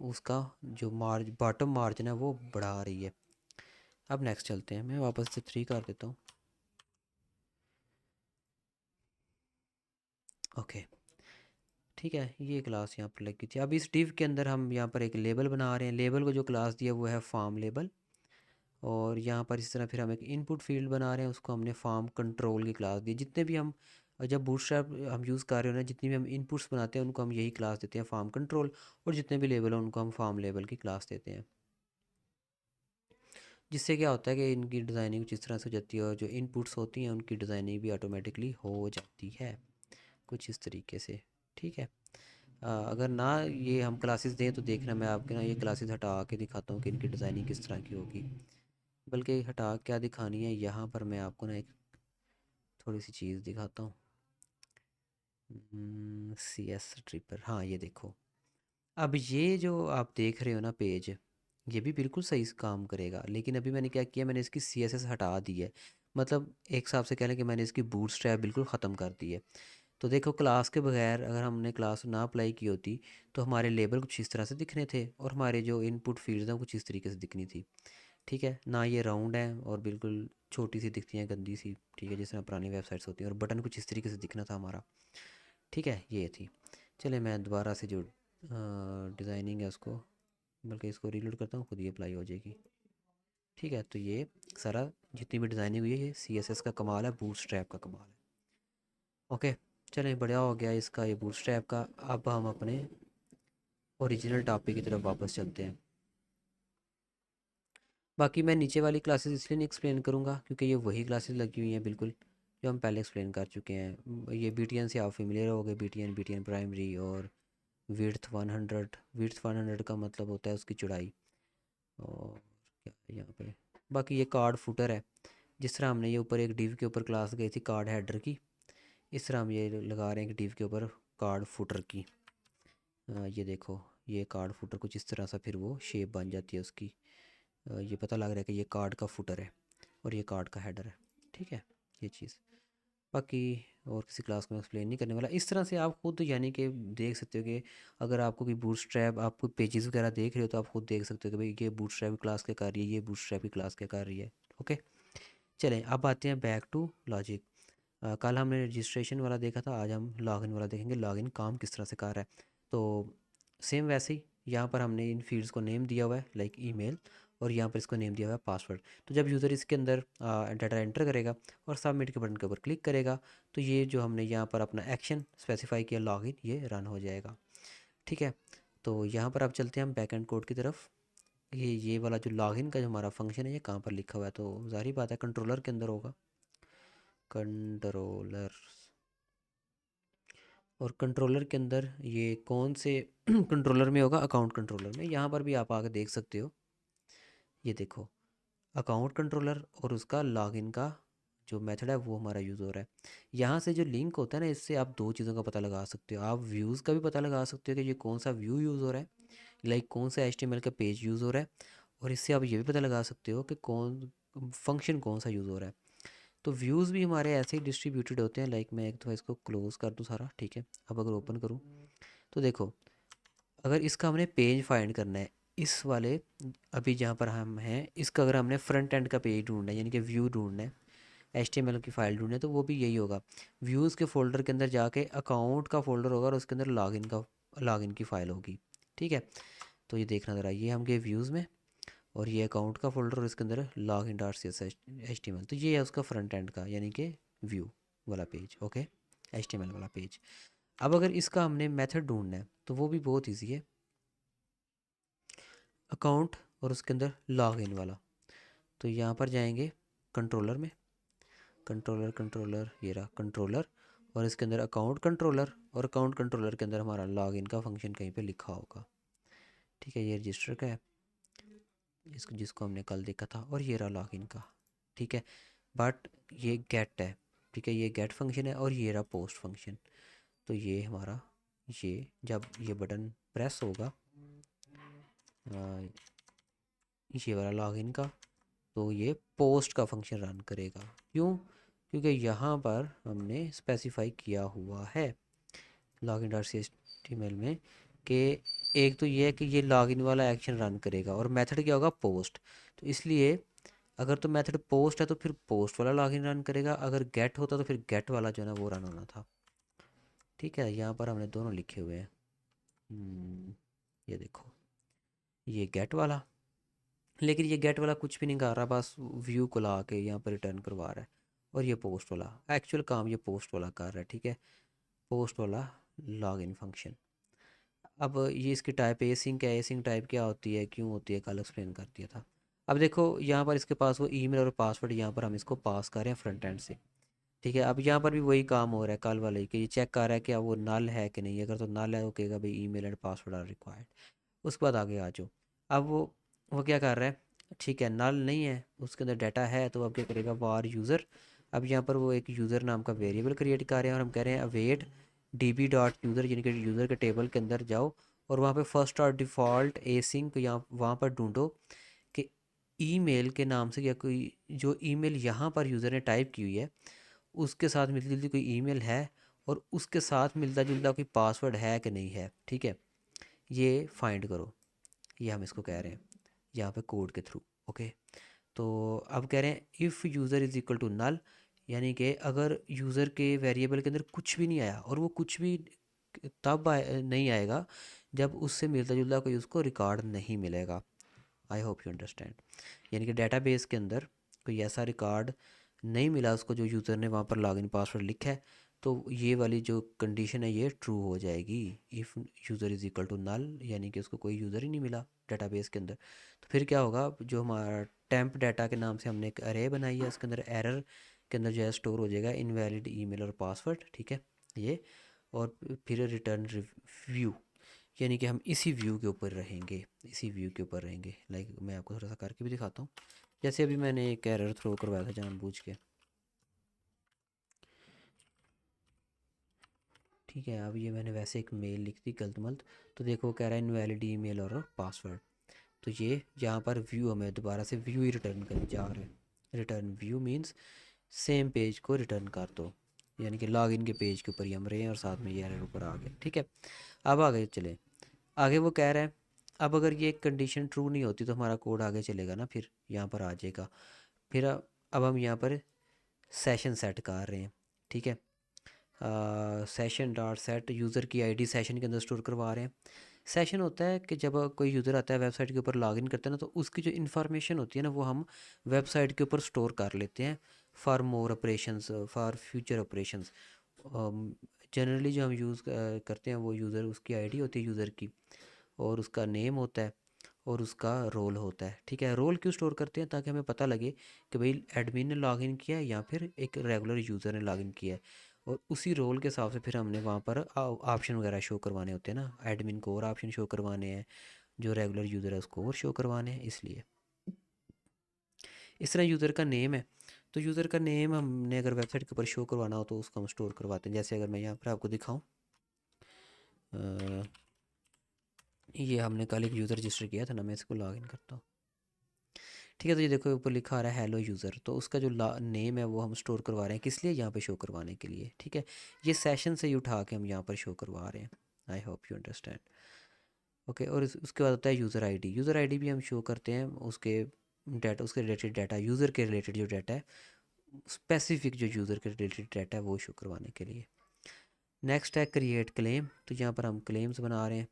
उसका जो बॉटम मार्जिन है वो बढ़ा रही है। अब नेक्स्ट चलते हैं, मैं वापस से 3 कर देता हूँ, ओके, ठीक है। ये क्लास यहाँ पर लगी थी। अब इस डिव के अंदर हम यहाँ पर एक लेबल बना रहे हैं, लेबल को जो क्लास दिया वो है फॉर्म लेबल। और यहाँ पर इस तरह फिर हम एक इनपुट फील्ड बना रहे हैं, उसको हमने फॉर्म कंट्रोल की क्लास दी। जितने भी हम जब बूटस्ट्रैप हम यूज़ कर रहे हो ना, जितनी भी हम इनपुट्स बनाते हैं उनको हम यही क्लास देते हैं फॉर्म कंट्रोल, और जितने भी लेबल हैं उनको हम फॉर्म लेबल की क्लास देते हैं। जिससे क्या होता है कि इनकी डिज़ाइनिंग जिस तरह से हो जाती है और जो इनपुट्स होती हैं उनकी डिज़ाइनिंग भी ऑटोमेटिकली हो जाती है कुछ इस तरीके से, ठीक है। अगर ना ये हम क्लासेस दें तो देखना, मैं आपके ना ये क्लासेस हटा के दिखाता हूँ कि इनकी डिज़ाइनिंग किस तरह की होगी। बल्कि हटा क्या दिखानी है, यहाँ पर मैं आपको ना एक थोड़ी सी चीज़ दिखाता हूँ। CS ट्रिपर, हाँ ये देखो। अब ये जो आप देख रहे हो ना पेज, ये भी बिल्कुल सही से काम करेगा, लेकिन अभी मैंने क्या किया, मैंने इसकी CSS हटा दी है। मतलब एक हिसाब से कह लें कि मैंने इसकी बूटस्ट्रैप बिल्कुल ख़त्म कर दी है। तो देखो क्लास के बगैर अगर हमने क्लास ना अप्लाई की होती तो हमारे लेबल कुछ इस तरह से दिखने थे और हमारे जो इनपुट फील्ड्स हैं कुछ इस तरीके से दिखनी थी। ठीक है ना, ये राउंड है और बिल्कुल छोटी सी दिखती हैं, गंदी सी। ठीक है, जिस तरह पुरानी वेबसाइट्स होती हैं, और बटन कुछ इस तरीके से दिखना था हमारा। ठीक है, ये थी। चले मैं दोबारा से जो डिज़ाइनिंग है उसको, बल्कि इसको रीलोड करता हूँ, खुद ही अप्लाई हो जाएगी। ठीक है, तो ये सारा जितनी भी डिज़ाइनिंग हुई है ये CSS का कमाल है, बूटस्ट्रैप का कमाल है। ओके, चलें बढ़िया हो गया इसका ये बूटस्ट्रैप का। अब हम अपने ओरिजिनल टॉपिक की तरफ वापस चलते हैं। बाकी मैं नीचे वाली क्लासेस इसलिए नहीं एक्सप्लेन करूँगा क्योंकि ये वही क्लासेस लगी हुई हैं बिल्कुल जो हम पहले एक्सप्लेन कर चुके हैं। ये BTN से आप फेमिलियर हो गए, BTN प्राइमरी और विड्थ 100 का मतलब होता है उसकी चौड़ाई। और क्या है यहाँ पे, बाकी ये कार्ड फुटर है। जिस तरह हमने ये ऊपर एक डिव के ऊपर क्लास गई थी कार्ड हेडर की, इस तरह हम ये लगा रहे हैं कि डिव के ऊपर कार्ड फुटर की। ये देखो, ये कार्ड फुटर कुछ इस तरह सा फिर वो शेप बन जाती है उसकी। ये पता लग रहा है कि ये कार्ड का फुटर है और ये कार्ड का हेडर है। ठीक है, ये चीज़ बाकी और किसी क्लास को मैं एक्सप्लेन नहीं करने वाला। इस तरह से आप खुद यानी कि देख सकते हो कि अगर आपको कोई बूटस्ट्रैप, आप कोई पेजेस वगैरह देख रहे हो तो आप खुद देख सकते हो कि भाई ये बूटस्ट्रैप की क्लास क्या कर रही है, ये बूटस्ट्रैप की क्लास क्या कर रही है। ओके, चलें अब आते हैं बैक टू लॉजिक। कल हमने रजिस्ट्रेशन वाला देखा था, आज हम लॉगिन वाला देखेंगे, लॉगिन काम किस तरह से कर रहा है। तो सेम वैसे ही यहाँ पर हमने इन फील्ड्स को नेम दिया हुआ है लाइक ईमेल, और यहाँ पर इसको नेम दिया हुआ है पासवर्ड। तो जब यूज़र इसके अंदर डाटा एंटर करेगा और सबमिट के बटन के ऊपर क्लिक करेगा तो ये जो हमने यहाँ पर अपना एक्शन स्पेसिफाई किया लॉगिन, ये रन हो जाएगा। ठीक है, तो यहाँ पर आप चलते हैं हम बैक एंड कोड की तरफ। ये वाला जो लॉगिन का जो हमारा फंक्शन है ये कहाँ पर लिखा हुआ है, तो ज़ाहिर बात है कंट्रोलर के अंदर होगा। कंट्रोलर, और कंट्रोलर के अंदर ये कौन से कंट्रोलर में होगा, अकाउंट कंट्रोलर में। यहाँ पर भी आप आके देख सकते हो, ये देखो अकाउंट कंट्रोलर और उसका लॉगिन का जो मेथड है वो हमारा यूज़ हो रहा है। यहाँ से जो लिंक होता है ना, इससे आप दो चीज़ों का पता लगा सकते हो। आप व्यूज़ का भी पता लगा सकते हो कि ये कौन सा व्यू यूज़ हो रहा है, लाइक कौन सा HTML का पेज यूज़ हो रहा है। और इससे आप ये भी पता लगा सकते हो कि कौन फंक्शन कौन सा यूज़ हो रहा है। तो व्यूज़ भी हमारे ऐसे ही डिस्ट्रीब्यूटेड होते हैं, लाइक मैं एक दफ़ा इसको क्लोज़ कर दूँ सारा। ठीक है, अब अगर ओपन करूँ तो देखो, अगर इसका हमने पेज फाइंड करना है, इस वाले अभी जहाँ पर हम हैं इसका अगर हमने फ्रंट एंड का पेज ढूंढना है यानी कि व्यू ढूंढना है, HTML की फ़ाइल ढूंढना है, तो वो भी यही होगा। व्यूज़ के फोल्डर के अंदर जाके अकाउंट का फोल्डर होगा और उसके अंदर लॉगिन की फ़ाइल होगी। ठीक है, तो ये देखना ज़रा, ये हम गए व्यूज़ में और ये अकाउंट का फोल्डर और इसके अंदर login.css HTML, तो ये है उसका फ्रंट एंड का यानी कि व्यू वाला पेज। ओके, HTML वाला पेज। अब अगर इसका हमने मेथड ढूंढना है तो वो भी बहुत ईजी है, अकाउंट और उसके अंदर लॉगिन वाला। तो यहाँ पर जाएंगे कंट्रोलर में, कंट्रोलर ये रहा कंट्रोलर, और इसके अंदर अकाउंट कंट्रोलर, और अकाउंट कंट्रोलर के अंदर हमारा लॉगिन का फंक्शन कहीं पे लिखा होगा। ठीक है, ये रजिस्टर का है, इसको जिसको हमने कल देखा था, और ये रहा लॉगिन का। ठीक है, बट ये गेट है। ठीक है, ये गेट फंक्शन है और ये रहा पोस्ट फंक्शन। तो ये हमारा, ये जब ये बटन प्रेस होगा ये वाला लॉगिन का, तो ये पोस्ट का फंक्शन रन करेगा। क्यों? क्योंकि यहाँ पर हमने स्पेसिफाई किया हुआ है login.html में कि एक तो ये है कि ये लॉगिन वाला एक्शन रन करेगा और मेथड क्या होगा, पोस्ट। तो इसलिए अगर तो मेथड पोस्ट है तो फिर पोस्ट वाला लॉगिन रन करेगा, अगर गेट होता तो फिर गेट वाला जो है ना वो रन होना था। ठीक है, यहाँ पर हमने दोनों लिखे हुए हैं। ये देखो, ये गेट वाला, लेकिन ये गेट वाला कुछ भी नहीं कर रहा, बस व्यू को ला के यहाँ पर रिटर्न करवा रहा है। और ये पोस्ट वाला एक्चुअल काम ये पोस्ट वाला कर रहा है। ठीक है, पोस्ट वाला लॉगिन फंक्शन। अब ये इसकी टाइप एसिंक है, एसिंक टाइप क्या होती है, क्यों होती है, कल एक्सप्लेन कर दिया था। अब देखो यहाँ पर इसके पास वो ईमेल और पासवर्ड यहाँ पर हम इसको पास कर रहे हैं फ्रंट एंड से। ठीक है, अब यहाँ पर भी वही काम हो रहा है कल वाले ही, कि ये चेक कर रहा है कि अब वो नल है कि नहीं। अगर तो नल है वो कहेगा भाई email and password are required. उसके बाद आगे आ जाओ। अब वो क्या कर रहा है, ठीक है नल नहीं है उसके अंदर डाटा है, तो अब क्या करेगा वार यूज़र। अब यहाँ पर वो एक यूज़र नाम का वेरिएबल क्रिएट कर रहे हैं और हम कह रहे हैं await D B dot user, यानी कि यूज़र के टेबल के अंदर जाओ और वहाँ पे फर्स्ट और डिफ़ॉल्ट एसिंक यहाँ वहाँ पर ढूंढो कि ईमेल के नाम से या कोई जो ईमेल यहाँ पर यूज़र ने टाइप की हुई है उसके साथ मिलती जुलती कोई ईमेल है, और उसके साथ मिलता जुलता कोई पासवर्ड है कि नहीं है। ठीक है, ये फाइंड करो, ये हम इसको कह रहे हैं यहाँ पे कोड के थ्रू। ओके, तो अब कह रहे हैं if user is equal to null, यानी कि अगर यूज़र के वेरिएबल के अंदर कुछ भी नहीं आया, और वो कुछ भी तब नहीं आएगा जब उससे मिलता जुलता कोई उसको रिकॉर्ड नहीं मिलेगा। I hope you understand. यानी कि डेटाबेस के अंदर कोई ऐसा रिकॉर्ड नहीं मिला उसको जो यूज़र ने वहाँ पर लॉगिन पासवर्ड लिखा है, तो ये वाली जो कंडीशन है ये ट्रू हो जाएगी। If user is equal to null, यानी कि उसको कोई यूज़र ही नहीं मिला डेटाबेस के अंदर, तो फिर क्या होगा, जो हमारा टेम्प डाटा के नाम से हमने एक अरे बनाई है उसके अंदर एरर के अंदर जो है स्टोर हो जाएगा इनवैलिड ईमेल और पासवर्ड। ठीक है, ये और फिर रिटर्न रिव्यू, यानी कि हम इसी व्यू के ऊपर रहेंगे, इसी व्यू के ऊपर रहेंगे। लाइक मैं आपको थोड़ा सा करके भी दिखाता हूँ। जैसे अभी मैंने एक एरर थ्रो करवाया था जानबूझ के। ठीक है, अब ये मैंने वैसे एक मेल लिख दी गलत मलत, तो देखो वो कह रहा है इनवैलिड ईमेल और पासवर्ड। तो ये यहाँ पर व्यू हमें दोबारा से व्यू ही रिटर्न करने जा रहे हैं। Return view means same page को रिटर्न कर दो, यानी कि लॉगिन के पेज के ऊपर ही हम रहे हैं और साथ में ये एरर ऊपर आ गया। ठीक है, अब आगे चले। आगे वो कह रहा है अब अगर ये कंडीशन ट्रू नहीं होती तो हमारा कोड आगे चलेगा ना, फिर यहाँ पर आ जाएगा। फिर अब हम यहाँ पर सेशन सेट कर रहे हैं। ठीक है, सेशन डॉट सेट यूज़र की आईडी सेशन के अंदर स्टोर करवा रहे हैं। सेशन होता है कि जब कोई यूज़र आता है वेबसाइट के ऊपर लॉगिन करता है ना, तो उसकी जो इन्फॉर्मेशन होती है ना वो हम वेबसाइट के ऊपर स्टोर कर लेते हैं for more operations, for future operations. Generally जो हम यूज़ करते हैं वो यूज़र उसकी आईडी होती है यूज़र की, और उसका नेम होता है और उसका रोल होता है। ठीक है, रोल क्यों स्टोर करते हैं, ताकि हमें पता लगे कि भाई एडमिन ने लॉगिन किया है या फिर एक रेगुलर यूज़र ने लॉगिन किया है। और उसी रोल के हिसाब से फिर हमने वहाँ पर ऑप्शन वगैरह शो करवाने होते हैं ना, एडमिन को और ऑप्शन शो करवाने हैं, जो रेगुलर यूज़र है उसको और शो करवाने हैं। इसलिए इस तरह यूज़र का नेम है, तो यूज़र का नेम हमने अगर वेबसाइट के ऊपर शो करवाना हो तो उसको हम स्टोर करवाते हैं। जैसे अगर मैं यहाँ पर आपको दिखाऊँ, ये हमने कल एक यूज़र रजिस्टर किया था ना, मैं इसको लॉगिन करता हूँ। ठीक है, तो ये देखो ऊपर लिखा आ रहा है हेलो यूज़र, तो उसका जो नेम है वो हम स्टोर करवा रहे हैं, किस लिए, यहाँ पे शो करवाने के लिए। ठीक है, ये सेशन से ही उठा के हम यहाँ पर शो करवा रहे हैं। I hope you understand. Okay, और उसके बाद होता है यूज़र आईडी। यूज़र आईडी भी हम शो करते हैं उसके डाटा, उसके रिलेटेड डाटा, यूज़र के रिलेटेड जो डाटा है, स्पेसिफिक जो यूज़र के रिलेटेड डाटा है वो शो करवाने के लिए। नेक्स्ट है क्रिएट क्लेम, तो यहाँ पर हम क्लेम्स बना रहे हैं।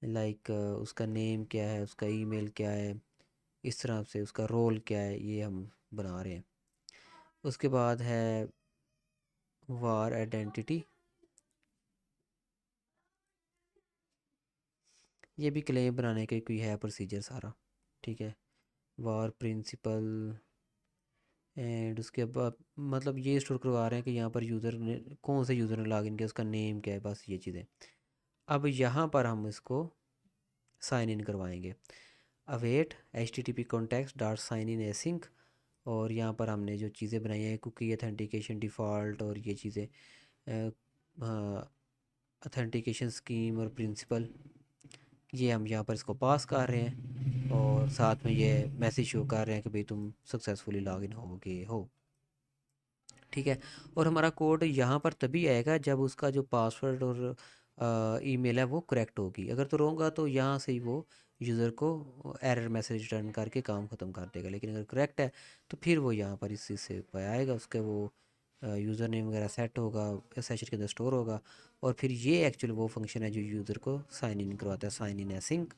लाइक उसका नेम क्या है, उसका ईमेल क्या है, इस तरह से उसका रोल क्या है, ये हम बना रहे हैं। उसके बाद है वार आइडेंटिटी, ये भी क्लेम बनाने के कोई है प्रोसीजर सारा। ठीक है, वार प्रिंसिपल, एंड उसके बाद मतलब ये स्टोर करवा रहे हैं कि यहाँ पर यूज़र ने कौन से यूज़र ने लॉगिन किया, उसका नेम क्या है, बस ये चीज़ें। अब यहाँ पर हम इसको साइन इन करवाएंगे। Await H T T P context dot sign in async, और यहाँ पर हमने जो चीज़ें बनाई हैं कुकी अथेंटिकेशन डिफ़ॉल्ट और ये चीज़ें, अथेंटिकेशन स्कीम और प्रिंसिपल, ये हम यहाँ पर इसको पास कर रहे हैं और साथ में ये मैसेज शो कर रहे हैं कि भाई तुम सक्सेसफुली लॉगिन हो गए हो। ठीक है, और हमारा कोड यहाँ पर तभी आएगा जब उसका जो पासवर्ड और ईमेल है वो करेक्ट होगी। अगर तो रोंगा तो यहाँ से ही वो यूज़र को एरर मैसेज रिटर्न करके काम ख़त्म कर देगा, लेकिन अगर करेक्ट है तो फिर वो यहाँ पर इसी से पे आएगा, उसके वो यूज़र नेम वगैरह सेट होगा, सेशन के अंदर स्टोर होगा। और फिर ये एक्चुअली वो फंक्शन है जो यूज़र को साइन इन करवाता है, साइन इन एसिंक।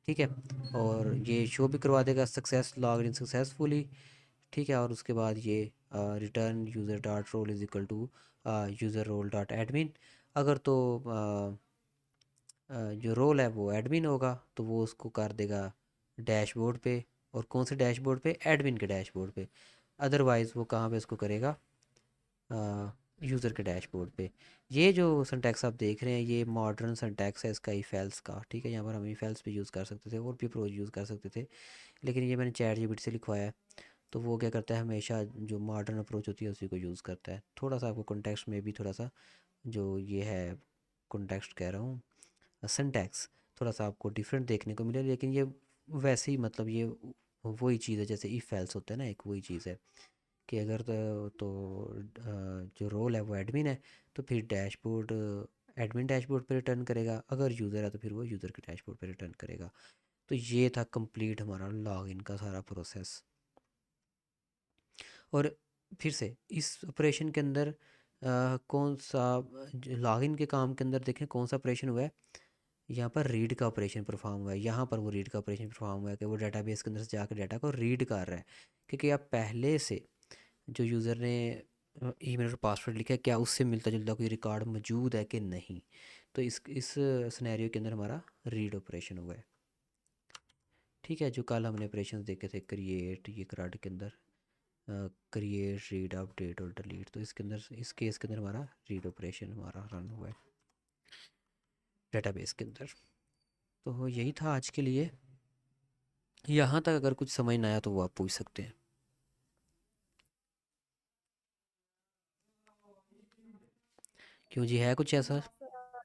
ठीक है, और ये शो भी करवा देगा सक्सेस लॉग इन सक्सेसफुली। ठीक है, और उसके बाद ये return user dot role is equal to user role dot admin. अगर तो जो रोल है वो एडमिन होगा तो वो उसको कर देगा डैशबोर्ड पे, और कौन से डैशबोर्ड पे, एडमिन के डैशबोर्ड पे। अदरवाइज़ वो कहाँ पे उसको करेगा, यूज़र के डैशबोर्ड पे। ये जो सिंटैक्स आप देख रहे हैं ये मॉडर्न सिंटैक्स है इसका if else का, ठीक है। यहाँ पर हम if else भी यूज़ कर सकते थे और भी अप्रोच यूज़ कर सकते थे, लेकिन ये मैंने चैट जीपीटी से लिखवाया है। तो वो क्या करता है, हमेशा जो मॉडर्न अप्रोच होती है उसी को यूज़ करता है। थोड़ा सा आपको कॉन्टेक्स्ट में भी थोड़ा सा जो ये है, कॉन्टेक्स्ट कह रहा हूँ, सिंटैक्स थोड़ा सा आपको डिफरेंट देखने को मिले, लेकिन ये वैसे ही मतलब ये वही चीज़ है जैसे if else होता है ना, एक वही चीज़ है कि अगर जो रोल है वो एडमिन है तो फिर डैशबोर्ड एडमिन डैशबोर्ड पे रिटर्न करेगा, अगर यूज़र है तो फिर वो यूज़र के डैशबोर्ड पे रिटर्न करेगा। तो ये था कंप्लीट हमारा लॉगिन का सारा प्रोसेस। और फिर से इस ऑपरेशन के अंदर कौन सा लॉगिन के काम के अंदर देखें कौन सा ऑपरेशन हुआ है, यहाँ पर रीड का ऑपरेशन परफॉर्म हुआ है। यहाँ पर वो रीड का ऑपरेशन परफॉर्म हुआ है कि वो डेटाबेस के अंदर से जाकर डाटा को रीड कर रहा है, क्योंकि आप पहले से जो यूज़र ने ईमेल और पासवर्ड लिखा है क्या उससे मिलता जुलता कोई रिकॉर्ड मौजूद है कि नहीं। तो इस सिनेरियो के अंदर हमारा रीड ऑपरेशन हुआ है, ठीक है। जो कल हमने ऑपरेशन देखे थे क्रिएट, ये कराड के अंदर क्रिएट, रीड, अपडेट और डिलीट, तो इसके अंदर इस केस के अंदर हमारा रीड ऑपरेशन हमारा रन हुआ है डेटाबेस के अंदर। तो यही था आज के लिए। यहाँ तक अगर कुछ समझ ना आया तो वो आप पूछ सकते हैं। क्यों जी, है कुछ ऐसा? हाँ सर,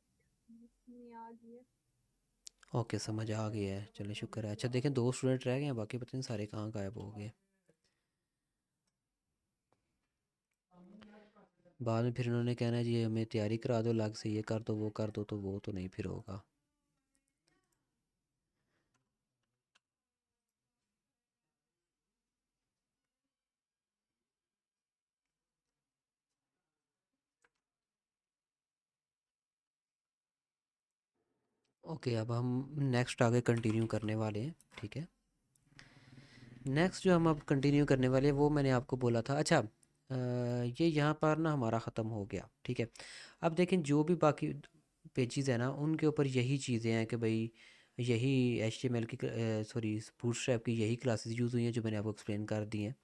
नहीं आ गई है। ओके, समझ आ गया है, चलिए शुक्र है। अच्छा देखें, 2 स्टूडेंट रह गए हैं, बाकी पता नहीं सारे कहाँ गायब हो गए। बाद में फिर उन्होंने कहना है जी हमें तैयारी करा दो अलग से, ये कर दो वो कर दो, तो वो तो नहीं फिर होगा। ओके, अब हम नेक्स्ट आगे कंटिन्यू करने वाले हैं, ठीक है। नेक्स्ट जो हम अब कंटिन्यू करने वाले हैं वो मैंने आपको बोला था। अच्छा ये यहाँ पर ना हमारा ख़त्म हो गया, ठीक है। अब देखें जो भी बाकी पेजेस हैं ना उनके ऊपर यही चीज़ें हैं कि भाई यही HTML की सॉरी बूटस्ट्रैप की यही क्लासेस यूज़ हुई हैं जो मैंने आपको एक्सप्लेन कर दी हैं,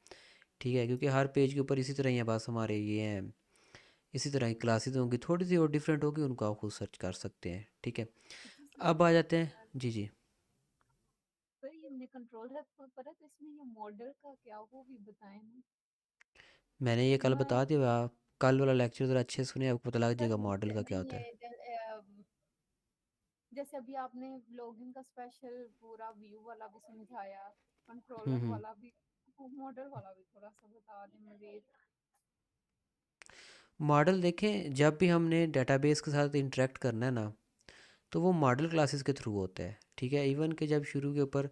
ठीक है। क्योंकि हर पेज के ऊपर इसी तरह ही है, बस हमारे ये हैं इसी तरह की क्लासेस होंगी, थोड़ी सी और डिफरेंट होगी, उनको आप खुद सर्च कर सकते हैं, ठीक है। जी सर। अब आ जाते हैं, जी जी। सर ये हमने कंट्रोल है पर है, तो इसमें ये मॉडल का क्या वो भी बताएं ना। मैंने ये कल मैं बता दिया, आप कल वाला लेक्चर ज़रा अच्छे से सुने, आपको पता लग सर जाएगा वो मॉडल का क्या नहीं होता है। है जैसे अभी आपने लॉगिन का स्पेशल पूरा व्यू वाला भी समझाया, कंट्रोलर हम्म। वाला भी, मॉडल वाला भी थोड़ा सा बता दें मुझे। मॉडल देखें, जब भी हमने डेटाबेस के साथ इंटरेक्ट करना है ना तो वो मॉडल क्लासेस के थ्रू होता है, ठीक है। इवन के जब शुरू के ऊपर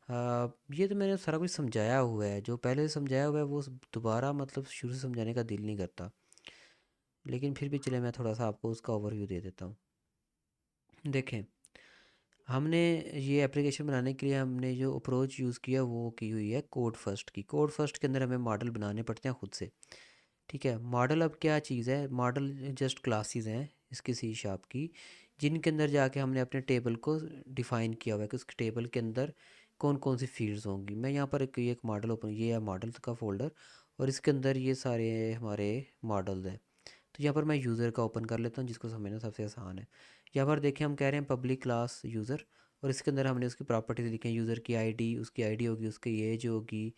ये तो मैंने सारा कुछ समझाया हुआ है, जो पहले से समझाया हुआ है वो दोबारा मतलब शुरू से समझाने का दिल नहीं करता, लेकिन फिर भी चले मैं थोड़ा सा आपको उसका ओवरव्यू दे देता हूँ। देखें, हमने ये एप्लीकेशन बनाने के लिए हमने जो अप्रोच यूज़ किया वो की हुई है कोड फर्स्ट की। कोड फर्स्ट के अंदर हमें मॉडल बनाने पड़ते हैं खुद से, ठीक है। मॉडल अब क्या चीज़ है, मॉडल जस्ट क्लासेस हैं इसकी सी शार्प की, जिनके अंदर जाके हमने अपने टेबल को डिफ़ाइन किया हुआ है कि उस टेबल के अंदर कौन कौन सी फील्ड्स होंगी। मैं यहाँ पर एक मॉडल ओपन, ये है मॉडल का फोल्डर, और इसके अंदर ये सारे हमारे मॉडल्स हैं। तो यहाँ पर मैं यूज़र का ओपन कर लेता हूँ जिसको समझना सबसे आसान है। यहाँ पर देखें, हम कह रहे हैं पब्लिक क्लास यूज़र, और इसके अंदर हमने उसकी प्रॉपर्टीज लिखी हैं, यूज़र की आईडी, उसकी आईडी होगी, उसकी एज होगी,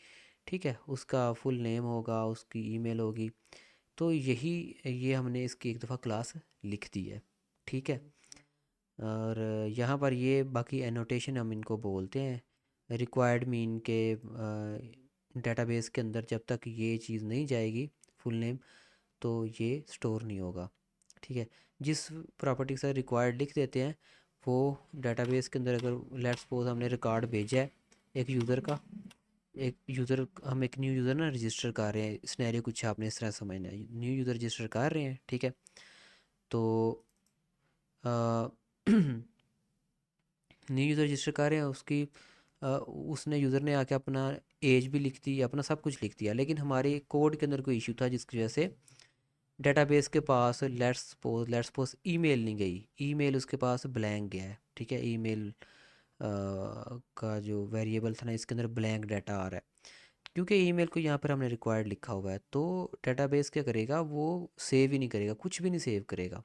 ठीक है, उसका फुल नेम होगा, उसकी ईमेल होगी। तो यही ये हमने इसकी एक दफ़ा क्लास लिख दी है, ठीक है। और यहाँ पर ये बाकी एनोटेशन हम इनको बोलते हैं रिक्वायर्ड मीन के डेटाबेस के अंदर जब तक ये चीज़ नहीं जाएगी फुल नेम तो ये स्टोर नहीं होगा, ठीक है। जिस प्रॉपर्टी के साथ रिक्वायर्ड लिख देते हैं वो डेटाबेस के अंदर, अगर लेट्स सपोज हमने रिकॉर्ड भेजा है एक यूज़र का, एक यूज़र, हम एक न्यू यूज़र ना रजिस्टर कर रहे हैं, सिनेरियो कुछ आपने इस तरह समझना है, न्यू यूज़र रजिस्टर कर रहे हैं, ठीक है। तो न्यू यूज़र रजिस्टर कर रहे हैं, उसकी उसने यूज़र ने आके अपना एज भी लिख दी, अपना सब कुछ लिख दिया, लेकिन हमारे कोड के अंदर कोई इशू था जिसकी वजह से डेटाबेस के पास लेट्स सपोज ईमेल नहीं गई, ईमेल उसके पास ब्लैंक गया है, ठीक है। ईमेल का जो वेरिएबल था ना इसके अंदर ब्लैंक डाटा आ रहा है, क्योंकि ईमेल को यहाँ पर हमने रिक्वायर्ड लिखा हुआ है, तो डेटाबेस क्या करेगा, वो सेव ही नहीं करेगा, कुछ भी नहीं सेव करेगा।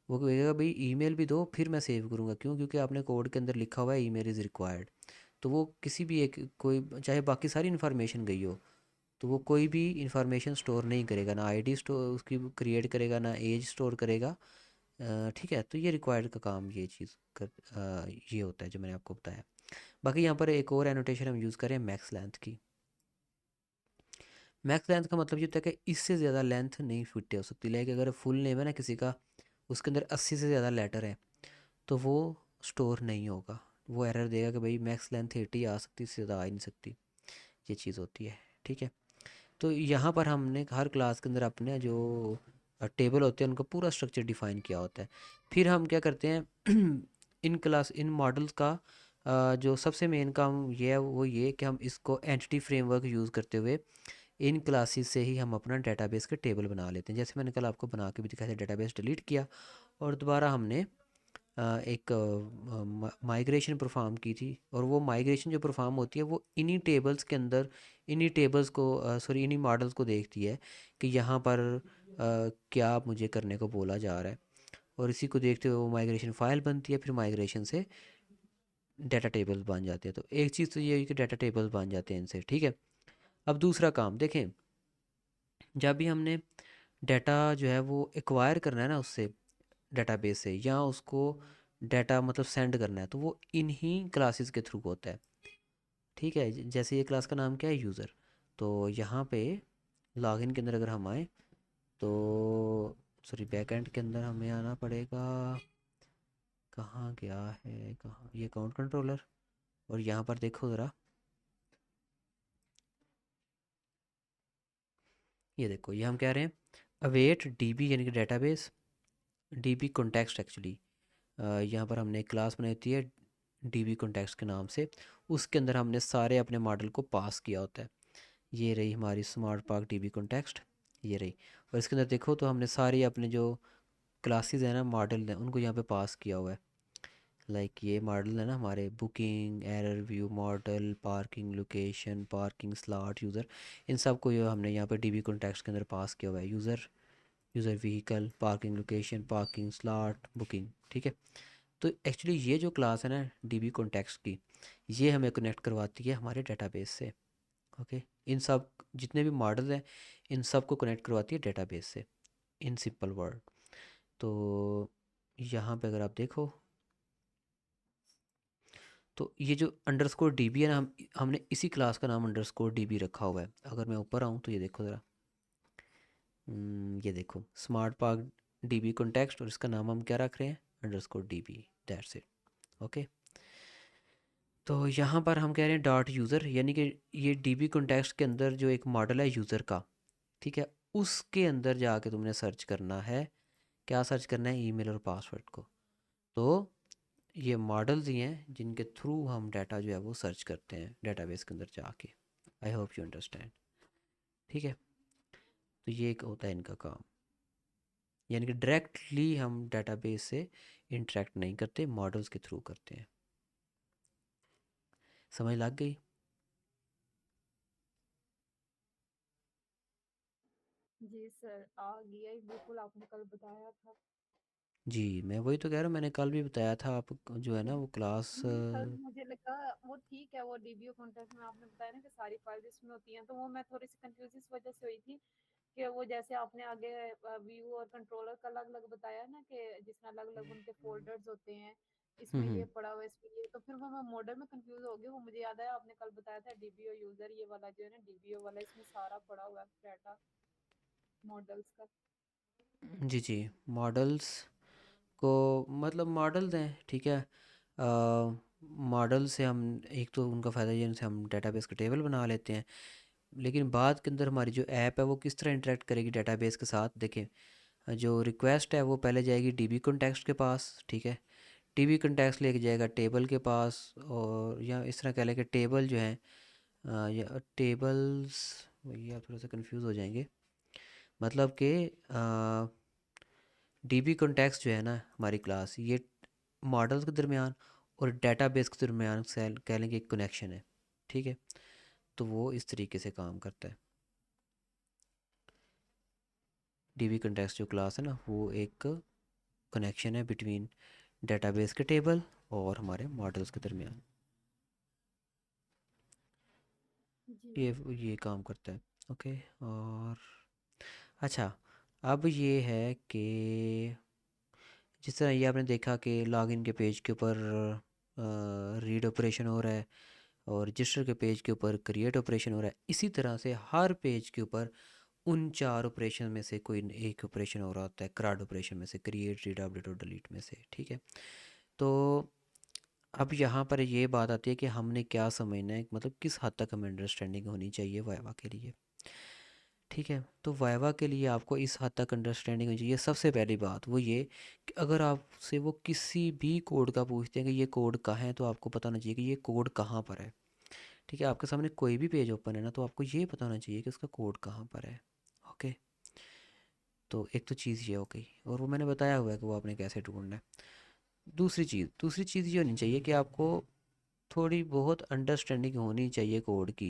वो कहेगा भाई ईमेल भी दो फिर मैं सेव करूँगा। क्यों? क्योंकि आपने कोड के अंदर लिखा हुआ है ईमेल इज़ रिक्वायर्ड। तो वो किसी भी एक कोई चाहे बाकी सारी इन्फॉर्मेशन गई हो, तो वो कोई भी इंफॉर्मेशन स्टोर नहीं करेगा, ना आईडी स्टोर उसकी क्रिएट करेगा, ना एज स्टोर करेगा। ठीक है, तो ये रिक्वायर्ड का काम ये चीज़ ये होता है जो मैंने आपको बताया। बाकी यहाँ पर एक और एनोटेशन हम यूज़ करें मैक्स लेंथ की। मैक्स लेंथ का मतलब ये होता है कि इससे ज़्यादा लेंथ नहीं फिट हो सकती। लाइक अगर फुल नेम है ना किसी का, उसके अंदर 80 से ज़्यादा लेटर है, तो वो स्टोर नहीं होगा। वो एरर देगा कि भाई मैक्स लेंथ 80 आ सकती, इससे ज़्यादा आ ही नहीं सकती। ये चीज़ होती है। ठीक है, तो यहाँ पर हमने हर क्लास के अंदर अपने जो टेबल होते हैं उनका पूरा स्ट्रक्चर डिफाइन किया होता है। फिर हम क्या करते हैं इन मॉडल्स का जो सबसे मेन काम ये है वो ये कि हम इसको एंटिटी फ्रेमवर्क यूज़ करते हुए इन क्लासेस से ही हम अपना डेटाबेस के टेबल बना लेते हैं। जैसे मैंने कल आपको बना के भी दिखाया था, डेटाबेस डिलीट किया और दोबारा हमने एक माइग्रेशन परफॉर्म की थी। और वो माइग्रेशन जो परफॉर्म होती है वो इन्हीं टेबल्स के अंदर, इन्हीं टेबल्स को सॉरी इन्हीं मॉडल्स को देखती है कि यहाँ पर क्या मुझे करने को बोला जा रहा है। और इसी को देखते हुए वो माइग्रेशन फ़ाइल बनती है, फिर माइग्रेशन से डाटा टेबल्स बन जाते हैं। तो एक चीज़ तो ये है कि डाटा टेबल्स बन जाते हैं इनसे। ठीक है, अब दूसरा काम देखें, जब भी हमने डाटा जो है वो एक्वायर करना है ना उससे, डेटाबेस से, या उसको डाटा मतलब सेंड करना है, तो वो इन्हीं क्लासेस के थ्रू होता है। ठीक है, जैसे ये क्लास का नाम क्या है, यूज़र। तो यहाँ पे लॉगिन के अंदर अगर हम आए, तो सॉरी बैकएंड के अंदर हमें आना पड़ेगा। कहाँ गया है, कहाँ ये अकाउंट कंट्रोलर। और यहाँ पर देखो ज़रा, ये देखो ये हम कह रहे हैं अवेट डीबी यानी कि डेटाबेस, डीबी कॉन्टेक्स्ट एक्चुअली। यहाँ पर हमने एक क्लास बनाई होती है डीबी कॉन्टेक्स्ट के नाम से। उसके अंदर हमने सारे अपने मॉडल को पास किया होता है। ये रही हमारी स्मार्ट पार्क डीबी कॉन्टेक्स्ट, ये रही। और इसके अंदर देखो तो हमने सारी अपने जो क्लासेस हैं ना, मॉडल हैं, उनको यहाँ पे पास किया हुआ है। लाइक ये मॉडल है ना हमारे, booking, error view model, parking location, parking slot, user, इन सब को ये हमने यहाँ पे डीबी कॉन्टेक्स्ट के अंदर पास किया हुआ है। User, user vehicle, parking location, parking slot, booking. ठीक है, तो एक्चुअली ये जो क्लास है ना डीबी कॉन्टेक्स्ट की, ये हमें कनेक्ट करवाती है हमारे डेटाबेस से। ओके, इन सब जितने भी मॉडल हैं इन सब को कनेक्ट करवाती है डेटाबेस से, इन सिंपल वर्ड। तो यहाँ पे अगर आप देखो, तो ये जो अंडरस्कोर डीबी है ना, हमने इसी क्लास का नाम अंडरस्कोर डीबी रखा हुआ है। अगर मैं ऊपर आऊँ तो ये देखो ज़रा, ये देखो स्मार्ट पार्क डीबी कॉन्टेक्स्ट, और इसका नाम हम क्या रख रहे हैं, underscore dB, that's it. Okay, तो यहाँ पर हम कह रहे हैं डॉट यूज़र, यानी कि ये डीबी कॉन्टेक्स्ट के अंदर जो एक मॉडल है यूज़र का, ठीक है, उसके अंदर जाके तुमने सर्च करना है। क्या सर्च करना है, ईमेल और पासवर्ड को। तो ये मॉडल्स ही हैं जिनके थ्रू हम डाटा जो है वो सर्च करते हैं डेटाबेस के अंदर जाके। I hope you understand. ठीक है, तो ये एक होता है इनका काम, यानी कि डायरेक्टली हम डेटाबेस से इंटरेक्ट नहीं करते, मॉडल्स के थ्रू करते हैं। समझ लग गई? जी सर, आ गया ही बिल्कुल, आपने कल बताया था। जी, मैं वही तो कह रहा हूँ, मैंने कल भी बताया था आप जो है ना वो क्लास सर मुझे लगा वो ठीक है, वो डीबीओ कॉन्टेक्ट में आपने बताया ना कि सारी फाइल्स इसमें होती हैं, तो वो मैं थोड़ी सी कंफ्यूज इस वजह से हुई थी कि वो जैसे आपने आगे व्यू और कंट्रोलर का अलग अलग बताया ना कि जिसमें अलग अलग उनके फोल्डर्स होते हैं, इसमें ये हम्म। पड़ा हुआ है, इसमें ये, तो फिर वो मैं मॉडल में कंफ्यूज हो गई। वो मुझे याद है आपने कल बताया था डीबीओ यूजर, ये वाला जो है ना डीबीओ वाला, इसमें सारा पड़ा हुआ है डाटा मॉडल्स का। जी जी, मॉडल्स को मतलब मॉडल्स हैं, ठीक है। मॉडल से हम एक तो उनका फ़ायदा ये है, उनसे हम डेटाबेस का टेबल बना लेते हैं। लेकिन बाद के अंदर हमारी जो ऐप है वो किस तरह इंटरेक्ट करेगी डेटाबेस के साथ, देखें। जो रिक्वेस्ट है वो पहले जाएगी डीबी कॉन्टेक्स्ट के पास, ठीक है। डीबी कॉन्टेक्स्ट लेके जाएगा टेबल के पास, और या इस तरह कह लें कि टेबल जो है या टेबल्स, वही आप थोड़ा सा कंफ्यूज हो जाएंगे। मतलब कि डीबी कॉन्टेक्स्ट जो है ना हमारी क्लास, ये मॉडल्स के दरमियान और डेटाबेस के दरमियान कह लेंगे एक कनेक्शन है। ठीक है, तो वो इस तरीके से काम करता है। डीबी कंटेक्स्ट जो क्लास है ना, वो एक कनेक्शन है बिटवीन डेटाबेस के टेबल और हमारे मॉडल्स के दरमियान। जी। ये काम करता है। ओके। और अच्छा, अब ये है कि जिस तरह ये आपने देखा कि लॉगिन के पेज के ऊपर रीड ऑपरेशन हो रहा है और रजिस्टर के पेज के ऊपर क्रिएट ऑपरेशन हो रहा है, इसी तरह से हर पेज के ऊपर उन चार ऑपरेशन में से कोई एक ऑपरेशन हो रहा होता है, क्राड ऑपरेशन में से, क्रिएट, रीड, अपडेट और डिलीट में से। ठीक है। तो अब यहाँ पर ये बात आती है कि हमने क्या समझना है, मतलब किस हद तक हमें अंडरस्टैंडिंग होनी चाहिए वाइवा के लिए। ठीक है। तो वाइवा के लिए आपको इस हद तक अंडरस्टैंडिंग होनी चाहिए। सबसे पहली बात वो ये कि अगर आपसे वो किसी भी कोड का पूछते हैं कि ये कोड कहाँ है, तो आपको पता होना चाहिए कि ये कोड कहाँ पर है। ठीक है। आपके सामने कोई भी पेज ओपन है ना, तो आपको ये पता होना चाहिए कि उसका कोड कहाँ पर है। ओके। तो एक तो चीज़ ये हो गई, और वो मैंने बताया हुआ है कि वो आपने कैसे ढूंढना है। दूसरी चीज़ ये होनी चाहिए कि आपको थोड़ी बहुत अंडरस्टैंडिंग होनी चाहिए कोड की।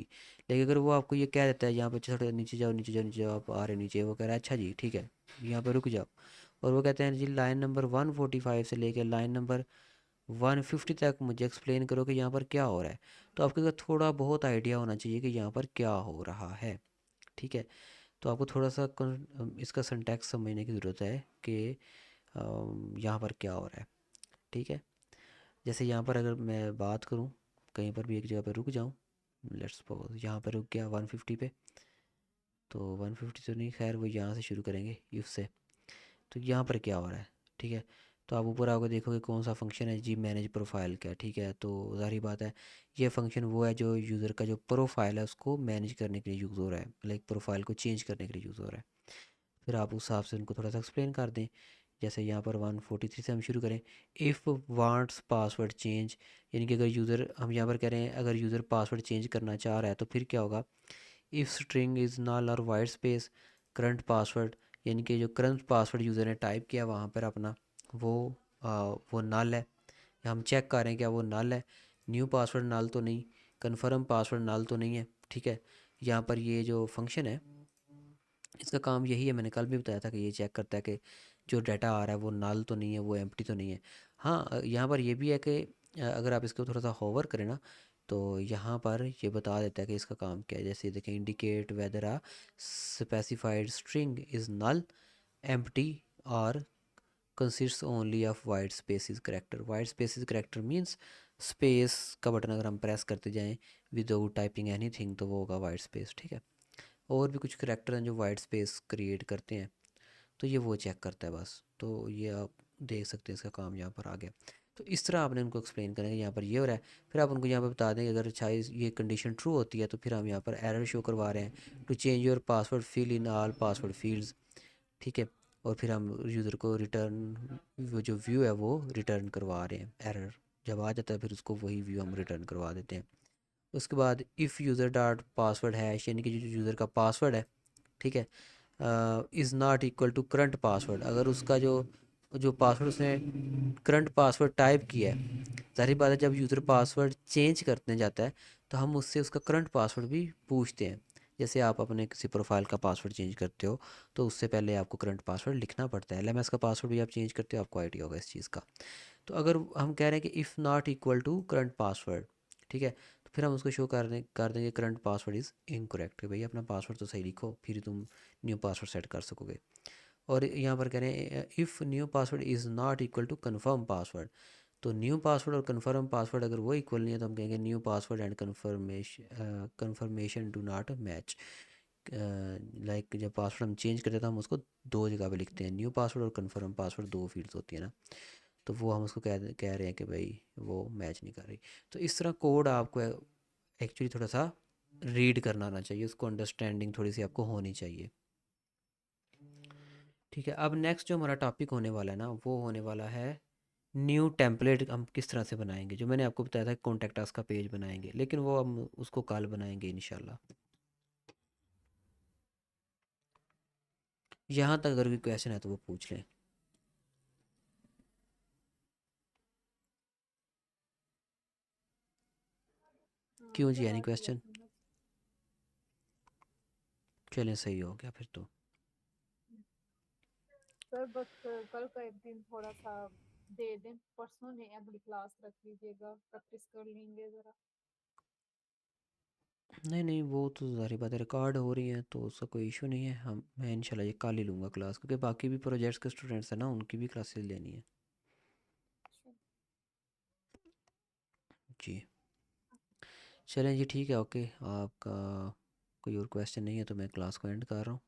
लेकिन अगर वो आपको ये कह देता है यहाँ पे थोड़ा नीचे जाओ, नीचे जाओ, नीचे जाओ, आप आ रहे नीचे, वो कह रहा है अच्छा जी ठीक है, यहाँ पे रुक जाओ, और वो कहते हैं जी लाइन नंबर 145 से लेकर लाइन नंबर 150 तक मुझे एक्सप्लेन करो कि यहाँ पर क्या हो रहा है। तो आपके पास थोड़ा बहुत आइडिया होना चाहिए कि यहाँ पर क्या हो रहा है। ठीक है। तो आपको थोड़ा सा इसका सिंटैक्स समझने की ज़रूरत है कि यहाँ पर क्या हो रहा है। ठीक है। जैसे यहाँ पर अगर मैं बात करूँ, कहीं पर भी एक जगह पर रुक जाऊँ, लेट्स सपोज यहाँ पर रुक गया 150 पे, तो 150 तो नहीं, खैर वो यहाँ से शुरू करेंगे इफ से। तो यहाँ पर क्या हो रहा है। ठीक है। तो आप ऊपर आकर देखोगे कौन सा फंक्शन है जी, मैनेज प्रोफाइल का। ठीक है। तो ज़ाहिर बात है ये फंक्शन वो है जो यूज़र का जो प्रोफाइल है उसको मैनेज करने के लिए यूज़ हो रहा है, लाइक प्रोफाइल को चेंज करने के लिए यूज़ हो रहा है। फिर आप उस हिसाब से उनको थोड़ा सा एक्सप्लेन कर दें। जैसे यहाँ पर 143 से हम शुरू करें, इफ़ वांट्स पासवर्ड चेंज, यानी कि अगर यूज़र, हम यहाँ पर कह रहे हैं अगर यूज़र पासवर्ड चेंज करना चाह रहा है तो फिर क्या होगा। इफ़ स्ट्रिंग इज़ नल और वाइट स्पेस करंट पासवर्ड, यानी कि जो करंट पासवर्ड यूज़र ने टाइप किया वहाँ पर अपना, वो वो नल है, हम चेक कर रहे हैं क्या वो नल है। न्यू पासवर्ड नल तो नहीं, कन्फर्म पासवर्ड नल तो नहीं है। ठीक है। यहाँ पर ये जो फंक्शन है इसका काम यही है, मैंने कल भी बताया था कि ये चेक करता है कि जो डाटा आ रहा है वो नल तो नहीं है, वो एम्प्टी तो नहीं है। हाँ, यहाँ पर ये भी है कि अगर आप इसको थोड़ा सा होवर करें ना, तो यहाँ पर ये बता देता है कि इसका काम क्या है। जैसे देखें, indicate whether a specified string is null, empty और consist only of white spaces character. White spaces character means space का बटन अगर हम प्रेस करते जाएं विदाउट टाइपिंग एनीथिंग तो वो होगा वाइट स्पेस। ठीक है। और भी कुछ करैक्टर हैं जो वाइट स्पेस क्रिएट करते हैं, तो ये वो चेक करता है बस। तो ये आप देख सकते हैं इसका काम यहाँ पर आ गया। तो इस तरह आपने उनको एक्सप्लेन करेंगे यहाँ पर ये हो रहा है। फिर आप उनको यहाँ पर बता देंगे अगर अच्छा ये कंडीशन ट्रू होती है तो फिर हम यहाँ पर एरर शो करवा रहे हैं, to change your password fill in all password fields. ठीक है। और फिर हम यूज़र को रिटर्न, वो जो व्यू है वो रिटर्न करवा रहे हैं। एरर जब आ जाता है फिर उसको वही व्यू हम रिटर्न करवा देते हैं। उसके बाद if user dot password hash, यानी कि जो यूज़र का पासवर्ड है, ठीक है, is not equal to current password, अगर उसका जो जो पासवर्ड उसने करंट पासवर्ड टाइप किया है, ज़ाहिर बात है जब यूज़र पासवर्ड चेंज करने जाता है तो हम उससे उसका करंट पासवर्ड भी पूछते हैं। जैसे आप अपने किसी प्रोफाइल का पासवर्ड चेंज करते हो तो उससे पहले आपको करंट पासवर्ड लिखना पड़ता है। एलएमएस का पासवर्ड भी आप चेंज करते हो, आपको आइडिया होगा इस चीज़ का। तो अगर हम कह रहे हैं कि if not equal to current password, ठीक है, तो फिर हम उसको शो कर देंगे करंट पासवर्ड इज़ इनकरेक्ट, कि भाई अपना पासवर्ड तो सही लिखो फिर तुम न्यू पासवर्ड सेट कर सकोगे। और यहाँ पर कह रहे हैं if new password is not equal to confirm password, तो न्यू पासवर्ड और कन्फर्म पासवर्ड अगर वो इक्वल नहीं है तो हम कहेंगे new password and confirmation do not match. Like जब पासवर्ड हम चेंज करते हैं तो हम उसको दो जगह पे लिखते हैं, न्यू पासवर्ड और कन्फर्म पासवर्ड दो फील्ड्स होती है ना, तो वो हम उसको कह रहे हैं कि भाई वो मैच नहीं कर रही। तो इस तरह कोड आपको एक्चुअली थोड़ा सा रीड करना आना चाहिए, उसको अंडरस्टैंडिंग थोड़ी सी आपको होनी चाहिए। ठीक है। अब नेक्स्ट जो हमारा टॉपिक होने वाला है ना, वो होने वाला है न्यू टेम्पलेट हम किस तरह से बनाएंगे। जो मैंने आपको बताया था कॉन्टैक्ट अस का पेज बनाएंगे, लेकिन वो हम उसको कल बनाएंगे इंशाल्लाह। यहाँ तक अगर कोई क्वेश्चन है तो वो पूछ लें। हाँ, क्यों जी, चलो एनी आ गया क्वेश्चन? समझ। चलें, सही हो गया फिर तो। सर बस कल का एक दिन थोड़ा सा दे दें, परसों नहीं अगली क्लास रख लीजिएगा, प्रैक्टिस कर लेंगे जरा। नहीं नहीं, वो तो सारी बात रिकॉर्ड हो रही है तो उसका कोई इशू नहीं है। मैं इंशाल्लाह ये कल ही लूँगा क्लास, क्योंकि बाकी भी प्रोजेक्ट्स के स्टूडेंट्स हैं ना, उनकी भी क्लासेस लेनी है। जी चलें जी, ठीक है, ओके। आपका कोई और क्वेश्चन नहीं है तो मैं क्लास को एंड कर रहा हूँ।